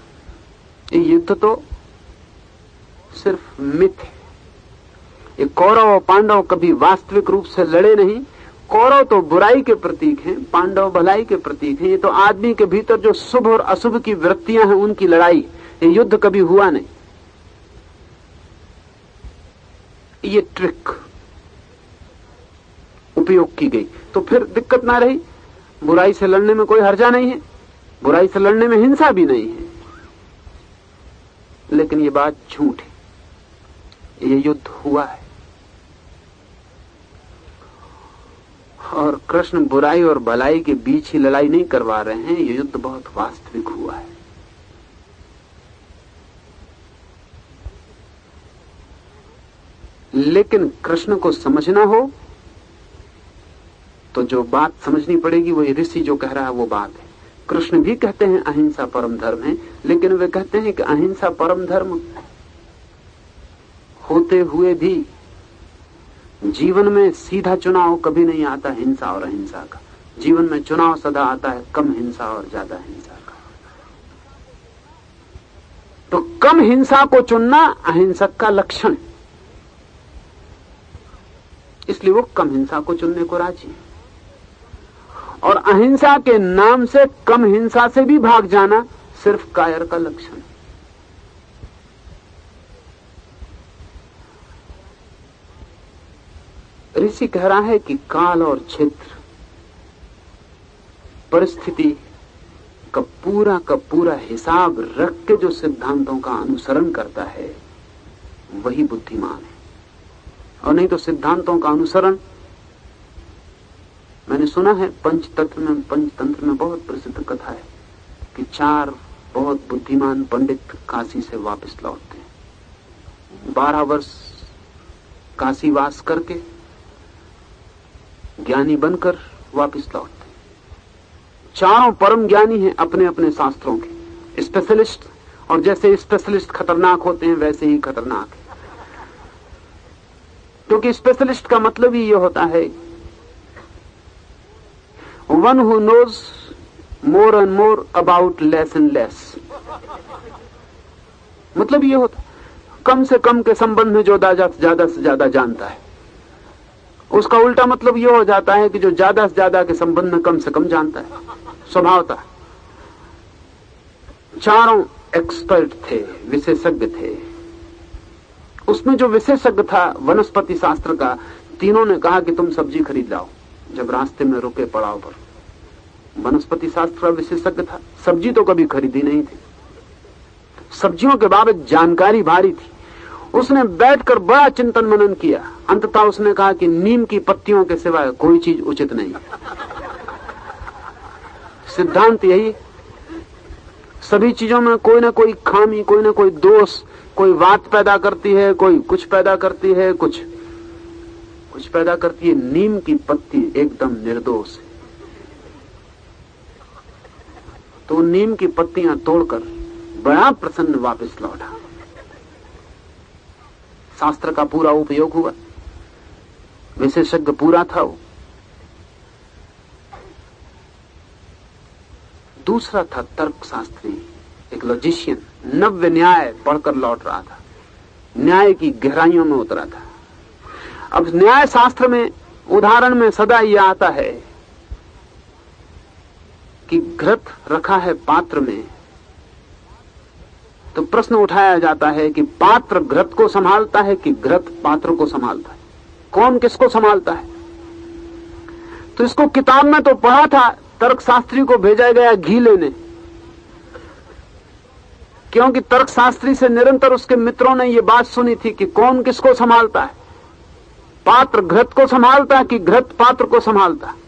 ये युद्ध तो सिर्फ मिथ है। ये कौरव और पांडव कभी वास्तविक रूप से लड़े नहीं। कौरव तो बुराई के प्रतीक हैं, पांडव भलाई के प्रतीक हैं। ये तो आदमी के भीतर जो शुभ और अशुभ की वृत्तियां हैं उनकी लड़ाई। ये युद्ध कभी हुआ नहीं। ये ट्रिक उपयोग की गई तो फिर दिक्कत ना रही। बुराई से लड़ने में कोई हर्जा नहीं है, बुराई से लड़ने में हिंसा भी नहीं है। लेकिन ये बात झूठ है, ये युद्ध हुआ है। और कृष्ण बुराई और भलाई के बीच ही लड़ाई नहीं करवा रहे हैं, ये युद्ध बहुत वास्तविक हुआ है। लेकिन कृष्ण को समझना हो तो जो बात समझनी पड़ेगी वही ऋषि जो कह रहा है वो बात है। कृष्ण भी कहते हैं अहिंसा परम धर्म है, लेकिन वे कहते हैं कि अहिंसा परम धर्म होते हुए भी जीवन में सीधा चुनाव कभी नहीं आता हिंसा और अहिंसा का। जीवन में चुनाव सदा आता है कम हिंसा और ज्यादा हिंसा का। तो कम हिंसा को चुनना अहिंसक का लक्षण है, इसलिए वो कम हिंसा को चुनने को राजी है। और अहिंसा के नाम से कम हिंसा से भी भाग जाना सिर्फ कायर का लक्षण है। ऋषि कह रहा है कि काल और क्षेत्र परिस्थिति का पूरा हिसाब रख के जो सिद्धांतों का अनुसरण करता है वही बुद्धिमान है। और नहीं तो सिद्धांतों का अनुसरण, मैंने सुना है पंचतंत्र में बहुत प्रसिद्ध कथा है कि 4 बहुत बुद्धिमान पंडित काशी से वापस लौटते हैं। 12 वर्ष काशी वास करके ज्ञानी बनकर वापस लौटते हैं। चारों परम ज्ञानी हैं अपने अपने शास्त्रों के स्पेशलिस्ट, और जैसे स्पेशलिस्ट खतरनाक होते हैं वैसे ही खतरनाक है। क्योंकि स्पेशलिस्ट का मतलब ही ये होता है one who knows more and more about less and less. मतलब ये होता कम से कम के संबंध में जो ज्यादा से ज्यादा जानता है। उसका उल्टा मतलब ये हो जाता है कि जो ज्यादा से ज्यादा के संबंध में कम से कम जानता है स्वभावता। चारों एक्सपर्ट थे, विशेषज्ञ थे। उसमें जो विशेषज्ञ था वनस्पति शास्त्र का, तीनों ने कहा कि तुम सब्जी खरीद लाओ। जब रास्ते में रुके पड़ाव पर, वनस्पति शास्त्र का विशेषज्ञ था, सब्जी तो कभी खरीदी नहीं थी, सब्जियों के बाबत जानकारी भारी थी। उसने बैठकर बड़ा चिंतन मनन किया। अंततः उसने कहा कि नीम की पत्तियों के सिवाय कोई चीज उचित नहीं। सिद्धांत यही, सभी चीजों में कोई ना कोई खामी, कोई ना कोई दोष, कोई वात पैदा करती है, कोई कुछ पैदा करती है, कुछ पैदा करती है। नीम की पत्ती एकदम निर्दोष है। तो नीम की पत्तियां तोड़कर बड़ा प्रसन्न वापस लौटा। शास्त्र का पूरा उपयोग हुआ, विशेषज्ञ पूरा था वो। दूसरा था तर्कशास्त्री, एक लॉजिशियन, नव्य न्याय पढ़कर लौट रहा था, न्याय की गहराइयों में उतरा था। अब न्याय शास्त्र में उदाहरण में सदा यह आता है कि घृत रखा है पात्र में, तो प्रश्न उठाया जाता है कि पात्र घृत को संभालता है कि घृत पात्र को संभालता है, कौन किसको संभालता है। तो इसको किताब में तो पढ़ा था, तर्कशास्त्री को भेजा गया घी लेने, क्योंकि तर्कशास्त्री से निरंतर उसके मित्रों ने यह बात सुनी थी कि कौन किसको संभालता है, पात्र घृत को संभालता है कि घृत पात्र को संभालता है।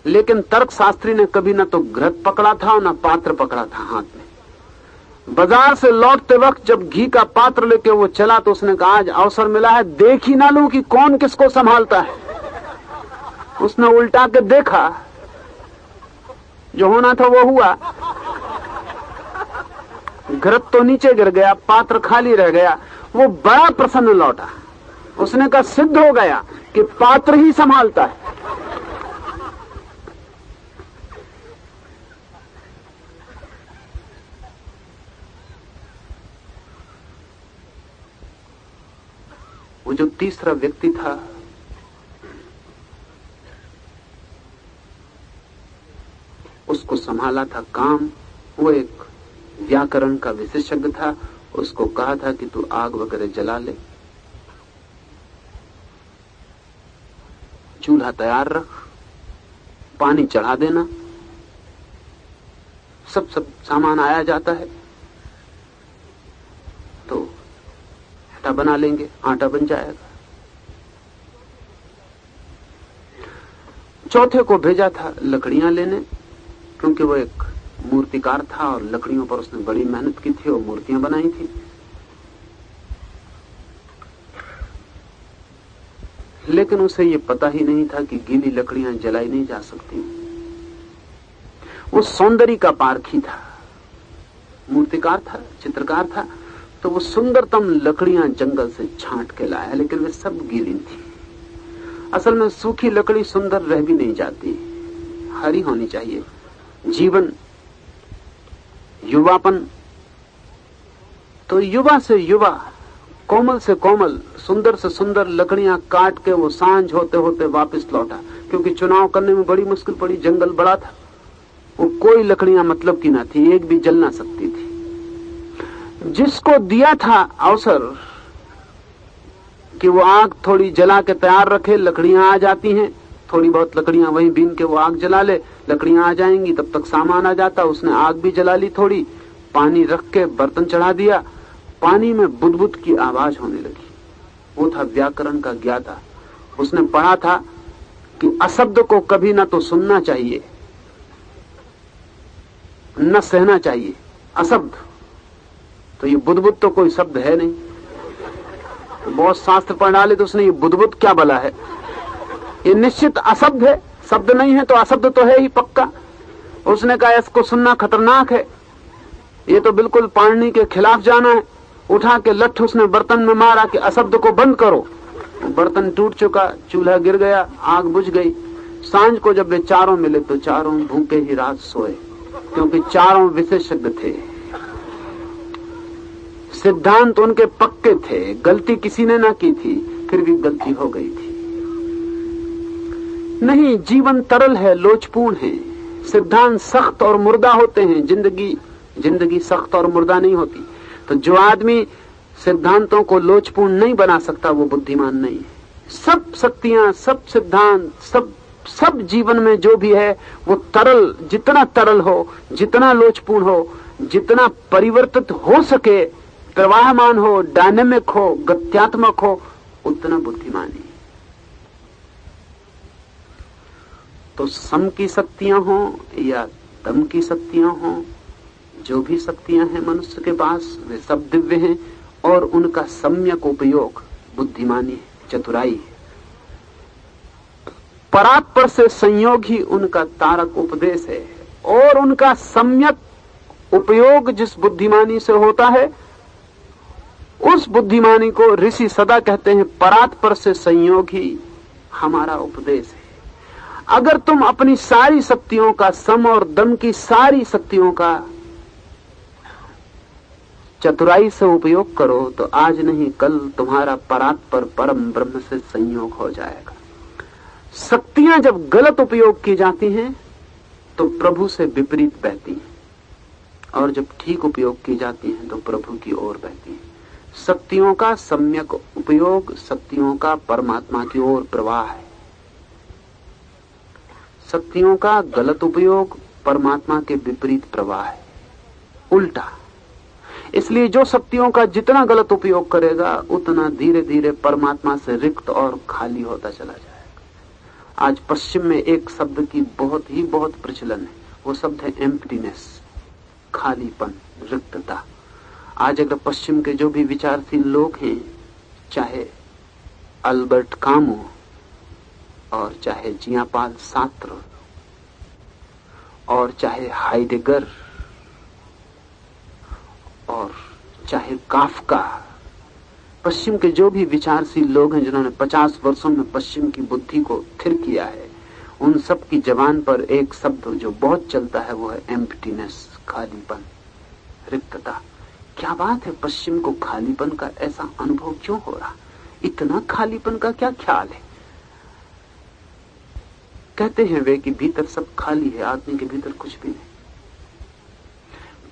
लेकिन तर्कशास्त्री ने कभी ना तो घृत पकड़ा था और ना पात्र पकड़ा था हाथ में। बाजार से लौटते वक्त जब घी का पात्र लेके वो चला तो उसने कहा आज अवसर मिला है, देख ही ना लूं कि कौन किसको संभालता है। उसने उल्टा के देखा, जो होना था वो हुआ, घृत तो नीचे गिर गया, पात्र खाली रह गया। वो बड़ा प्रसन्न लौटा। उसने कहा सिद्ध हो गया कि पात्र ही संभालता है। वो जो तीसरा व्यक्ति था, उसको संभाला था काम। वो एक व्याकरण का विशेषज्ञ था। उसको कहा था कि तू आग वगैरह जला ले, चूल्हा तैयार रख, पानी चढ़ा देना, सब सामान आया जाता है तो आटा बना लेंगे, आटा बन जाएगा। चौथे को भेजा था लकड़ियां लेने, क्योंकि वो एक मूर्तिकार था और लकड़ियों पर उसने बड़ी मेहनत की थी और मूर्तियां बनाई थी। लेकिन उसे ये पता ही नहीं था कि गीली लकड़ियां जलाई नहीं जा सकती। वो सौंदर्य का पारखी था, मूर्तिकार था, चित्रकार था, तो वो सुंदरतम लकड़ियां जंगल से छांट के लाया, लेकिन वे सब गीली थी। असल में सूखी लकड़ी सुंदर रह भी नहीं जाती, हरी होनी चाहिए। जीवन, युवापन, तो युवा से युवा, कोमल से कोमल, सुंदर से सुंदर लकड़ियां काट के वो सांझ होते होते वापस लौटा, क्योंकि चुनाव करने में बड़ी मुश्किल पड़ी, जंगल बड़ा था। वो कोई लकड़ियां मतलब की ना थी, एक भी जल ना सकती थी। जिसको दिया था अवसर कि वो आग थोड़ी जला के तैयार रखे, लकड़ियां आ जाती हैं, थोड़ी बहुत लकड़ियां वहीं बीन के वो आग जला ले, लकड़ियां आ जाएंगी, तब तक सामान आ जाता। उसने आग भी जला ली, थोड़ी पानी रख के बर्तन चढ़ा दिया, पानी में बुदबुद की आवाज होने लगी। वो था व्याकरण का ज्ञाता। उसने पढ़ा था कि अशब्द को कभी ना तो सुनना चाहिए न सहना चाहिए। अशब्द तो ये बुदबुद तो कोई शब्द है नहीं। तो बहुत शास्त्र पढ़ डाले तो उसने ये बुदबुद क्या बला है, ये निश्चित अशब्द है, शब्द नहीं है तो अशब्द तो है ही पक्का। उसने कहा इसको सुनना खतरनाक है, ये तो बिल्कुल पाणिनि के खिलाफ जाना है। उठा के लठ उसने बर्तन में मारा कि अशब्द को बंद करो। बर्तन टूट चुका, चूल्हा गिर गया, आग बुझ गई। सांझ को जब वे चारों मिले तो चारों भूखे ही रात सोए, क्योंकि चारों विशेषज्ञ थे, सिद्धांत उनके पक्के थे, गलती किसी ने ना की थी, फिर भी गलती हो गई थी। नहीं, जीवन तरल है, लोचपूर्ण है, सिद्धांत सख्त और मुर्दा होते हैं, जिंदगी सख्त और मुर्दा नहीं होती। तो जो आदमी सिद्धांतों को लोचपूर्ण नहीं बना सकता वो बुद्धिमान नहीं है। सब शक्तियां, सब सिद्धांत, सब जीवन में जो भी है वो तरल, जितना तरल हो, जितना लोचपूर्ण हो, जितना परिवर्तित हो सके, प्रवाहमान हो, डायनेमिक हो, गत्यात्मक हो, उतना बुद्धिमानी। तो सम की शक्तियां हो या दम की शक्तियां हो, जो भी शक्तियां हैं मनुष्य के पास, वे सब दिव्य हैं और उनका सम्यक उपयोग बुद्धिमानी है, चतुराई है। परात्पर से संयोग ही उनका तारक उपदेश है, और उनका सम्यक उपयोग जिस बुद्धिमानी से होता है उस बुद्धिमानी को ऋषि सदा कहते हैं परात्पर से संयोग ही हमारा उपदेश है। अगर तुम अपनी सारी शक्तियों का, सम और दम की सारी शक्तियों का चतुराई से उपयोग करो तो आज नहीं कल तुम्हारा परात्पर परम ब्रह्म से संयोग हो जाएगा। शक्तियां जब गलत उपयोग की जाती हैं तो प्रभु से विपरीत बहती हैं, और जब ठीक उपयोग की जाती हैं तो प्रभु की ओर बहती हैं। शक्तियों का सम्यक उपयोग शक्तियों का परमात्मा की ओर प्रवाह है, शक्तियों का गलत उपयोग परमात्मा के विपरीत प्रवाह है, उल्टा। इसलिए जो शक्तियों का जितना गलत उपयोग करेगा उतना धीरे धीरे परमात्मा से रिक्त और खाली होता चला जाएगा। आज पश्चिम में एक शब्द की बहुत प्रचलन है, वो शब्द है एम्प्टीनेस, खालीपन, रिक्तता। आज अगर पश्चिम के जो भी विचारशील लोग हैं, चाहे अल्बर्ट कामू और चाहे जियापाल सार्त्र और चाहे हाइडेगर और चाहे काफका, पश्चिम के जो भी विचारशील लोग हैं जिन्होंने 50 वर्षों में पश्चिम की बुद्धि को स्थिर किया है, उन सब की जबान पर एक शब्द जो बहुत चलता है वो है एम्प्टीनेस, खालीपन, रिक्तता। क्या बात है, पश्चिम को खालीपन का ऐसा अनुभव क्यों हो रहा? इतना खालीपन का क्या ख्याल है? कहते हैं वे कि भीतर सब खाली है, आदमी के भीतर कुछ भी नहीं।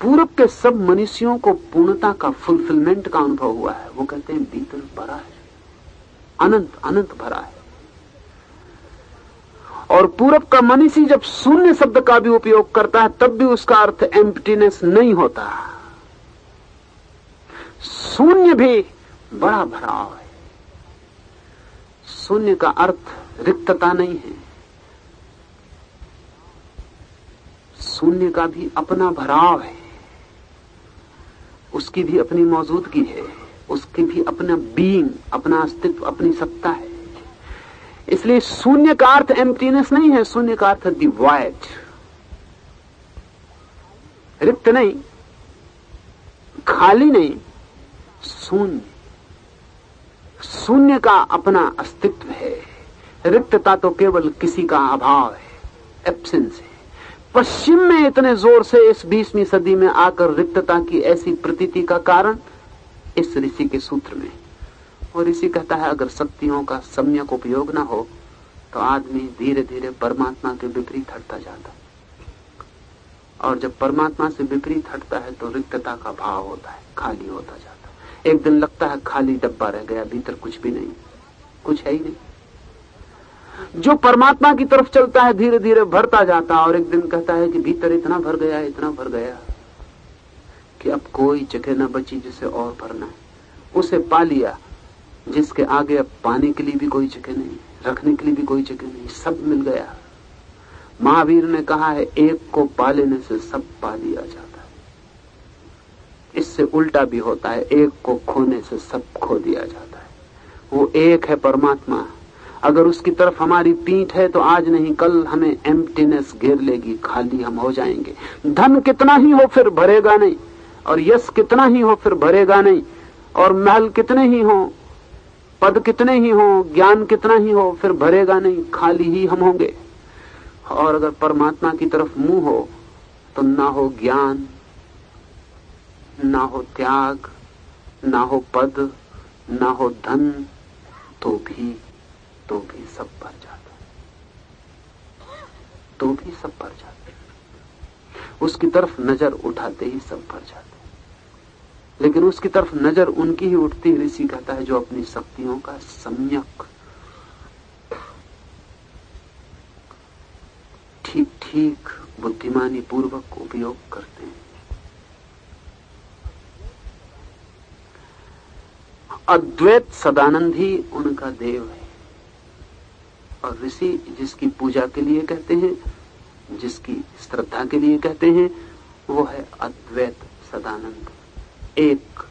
पूरब के सब मनुष्यों को पूर्णता का, फुलफिलमेंट का अनुभव हुआ है। वो कहते हैं भीतर भरा है, अनंत अनंत भरा है। और पूरब का मनुष्य जब शून्य शब्द का भी उपयोग करता है तब भी उसका अर्थ एम्प्टीनेस नहीं होता। शून्य भी बड़ा भराव है। शून्य का अर्थ रिक्तता नहीं है, शून्य का भी अपना भराव है, उसकी भी अपनी मौजूदगी है, उसकी भी अपना बीइंग, अपना अस्तित्व, अपनी सत्ता है। इसलिए शून्य का अर्थ एम्प्टीनेस नहीं है, शून्य का अर्थ द वॉइड, रिक्त नहीं, खाली नहीं, शून्य। शून्य का अपना अस्तित्व है, रिक्तता तो केवल किसी का अभाव है, एब्सेंस है। पश्चिम में इतने जोर से इस 20वीं सदी में आकर रिक्तता की ऐसी प्रतीति का कारण इस ऋषि के सूत्र में। और ऋषि कहता है अगर शक्तियों का सम्यक उपयोग ना हो तो आदमी धीरे धीरे परमात्मा के विपरीत हटता जाता है, और जब परमात्मा से विपरीत हटता है तो रिक्तता का भाव होता है, खाली होता जाता है। एक दिन लगता है खाली डब्बा रह गया, भीतर कुछ भी नहीं, कुछ है ही नहीं। जो परमात्मा की तरफ चलता है धीरे धीरे भरता जाता है, और एक दिन कहता है कि भीतर इतना भर गया, इतना भर गया कि अब कोई जगह न बची जिसे और भरना है। उसे पा लिया जिसके आगे अब पाने के लिए भी कोई जगह नहीं, रखने के लिए भी कोई जगह नहीं, सब मिल गया। महावीर ने कहा है एक को पा लेने से सब पा लिया जाता है। इससे उल्टा भी होता है, एक को खोने से सब खो दिया जाता है। वो एक है परमात्मा। अगर उसकी तरफ हमारी पीठ है तो आज नहीं कल हमें एम्प्टीनेस घेर लेगी, खाली हम हो जाएंगे। धन कितना ही हो फिर भरेगा नहीं, और यश कितना ही हो फिर भरेगा नहीं, और महल कितने ही हो, पद कितने ही हो, ज्ञान कितना ही हो, फिर भरेगा नहीं, खाली ही हम होंगे। और अगर परमात्मा की तरफ मुंह हो तो ना हो ज्ञान, ना हो त्याग, ना हो पद, ना हो धन, तो भी सब भर जाता, तो भी सब भर जाते। उसकी तरफ नजर उठाते ही सब भर जाते। लेकिन उसकी तरफ नजर उनकी ही उठती, ऋषि कहता है, जो अपनी शक्तियों का सम्यक ठीक ठीक बुद्धिमानी पूर्वक उपयोग करते हैं। अद्वैत सदानंद ही उनका देव है। और ऋषि जिसकी पूजा के लिए कहते हैं, जिसकी श्रद्धा के लिए कहते हैं, वो है अद्वैत सदानंद, एक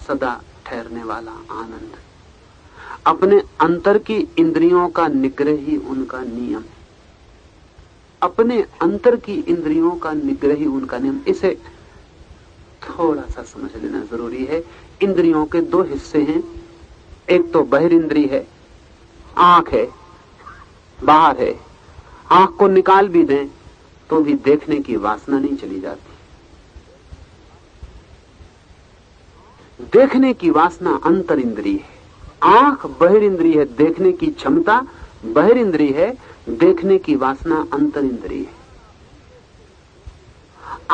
सदा ठहरने वाला आनंद। अपने अंतर की इंद्रियों का निग्रह ही उनका नियम। अपने अंतर की इंद्रियों का निग्रह ही उनका नियम। इसे थोड़ा सा समझ लेना जरूरी है। इंद्रियों के दो हिस्से हैं, एक तो बहिर्इंद्रिय है, आंख है, बाहर है। आंख को निकाल भी दें तो भी देखने की वासना नहीं चली जाती। देखने की वासना अंतर इंद्रिय है, आंख बहिर्इंद्रिय है। देखने की क्षमता बहिर्इंद्रिय है, देखने की वासना अंतर इंद्रिय है।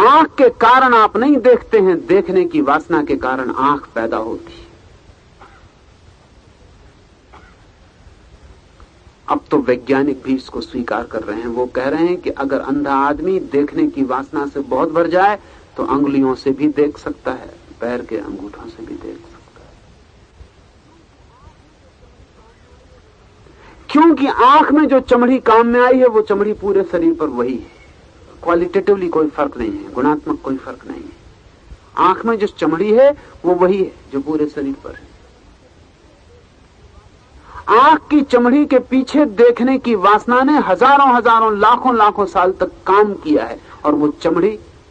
आंख के कारण आप नहीं देखते हैं, देखने की वासना के कारण आंख पैदा होती है। अब तो वैज्ञानिक भी इसको स्वीकार कर रहे हैं। वो कह रहे हैं कि अगर अंधा आदमी देखने की वासना से बहुत भर जाए तो अंगुलियों से भी देख सकता है, पैर के अंगूठों से भी देख सकता है, क्योंकि आंख में जो चमड़ी काम में आई है वो चमड़ी पूरे शरीर पर वही है। क्वालिटेटिवली कोई फर्क नहीं है, गुणात्मक कोई फर्क नहीं है। आंख में जो चमड़ी है वो वही है जो पूरे शरीर पर है। आंख की चमड़ी के पीछे देखने की वासना ने हजारों हजारों लाखों लाखों साल तक काम किया है और वो चमड़ी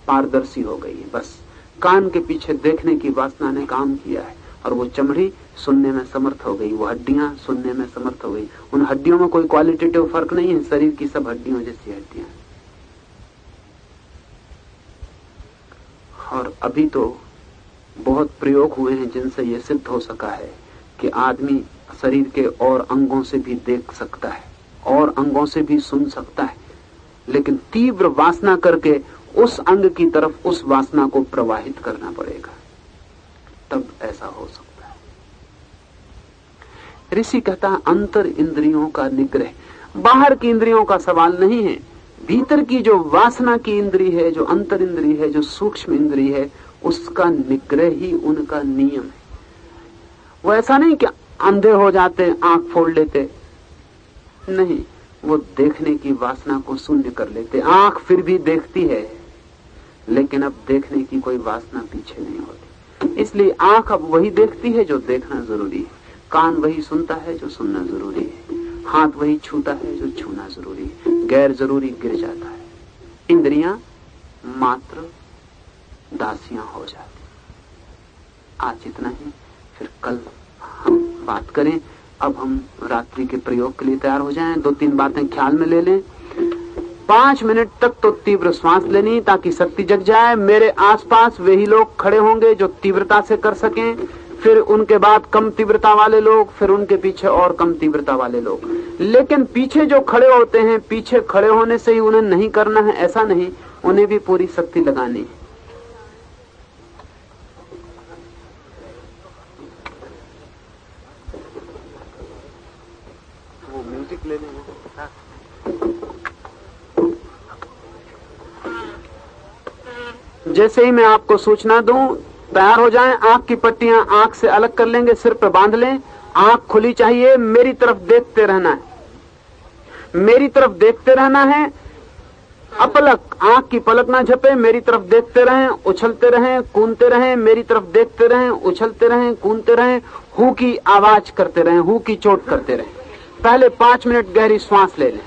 पारदर्शी हो गई है। बस कान के पीछे देखने की वासना ने काम किया है और वो चमड़ी सुनने में समर्थ हो गई, वो हड्डियां सुनने में समर्थ हो गई। उन हड्डियों में कोई क्वालिटेटिव फर्क नहीं है, शरीर की सब हड्डियों जैसी हड्डियां। और अभी तो बहुत प्रयोग हुए हैं जिनसे यह सिद्ध हो सका है कि आदमी शरीर के और अंगों से भी देख सकता है और अंगों से भी सुन सकता है, लेकिन तीव्र वासना करके उस अंग की तरफ उस वासना को प्रवाहित करना पड़ेगा, तब ऐसा हो सकता है। ऋषि कहता है अंतर इंद्रियों का निग्रह। बाहर की इंद्रियों का सवाल नहीं है, भीतर की जो वासना की इंद्री है, जो अंतर इंद्री है, जो सूक्ष्म इंद्री है, उसका निग्रह ही उनका नियम है। वो ऐसा नहीं कि अंधे हो जाते, आंख फोड़ लेते, नहीं, वो देखने की वासना को शून्य कर लेते। आंख फिर भी देखती है, लेकिन अब देखने की कोई वासना पीछे नहीं होती। इसलिए आंख अब वही देखती है जो देखना जरूरी है, कान वही सुनता है जो सुनना जरूरी है, हाथ वही छूता है जो छूना जरूरी है, गैर जरूरी गिर जाता है। इंद्रियां मात्र दासियां हो जाती। आज इतना ही, फिर कल हम बात करें। अब हम रात्रि के प्रयोग के लिए तैयार हो जाएं। 2-3 बातें ख्याल में ले लें। 5 मिनट तक तो तीव्र श्वास लेनी ताकि शक्ति जग जाए। मेरे आसपास वे ही लोग खड़े होंगे जो तीव्रता से कर सकें, फिर उनके बाद कम तीव्रता वाले लोग, फिर उनके पीछे और कम तीव्रता वाले लोग। लेकिन पीछे जो खड़े होते हैं, पीछे खड़े होने से ही उन्हें नहीं करना है ऐसा नहीं, उन्हें भी पूरी शक्ति लगानी है। वो म्यूजिक ले लेंगे। जैसे ही मैं आपको सूचना दूं, तैयार हो जाएं। आंख की पट्टियां आंख से अलग कर लेंगे, सिर पे बांध लें। आंख खुली चाहिए, मेरी तरफ देखते रहना है, मेरी तरफ देखते रहना है। अपलक, आंख की पलक ना झपे, मेरी तरफ देखते रहें, उछलते रहें, कूदते रहें, मेरी तरफ देखते रहें, उछलते रहें, कूदते रहें, हू की आवाज करते रहें, हू की चोट करते रहें। पहले 5 मिनट गहरी श्वास ले लें।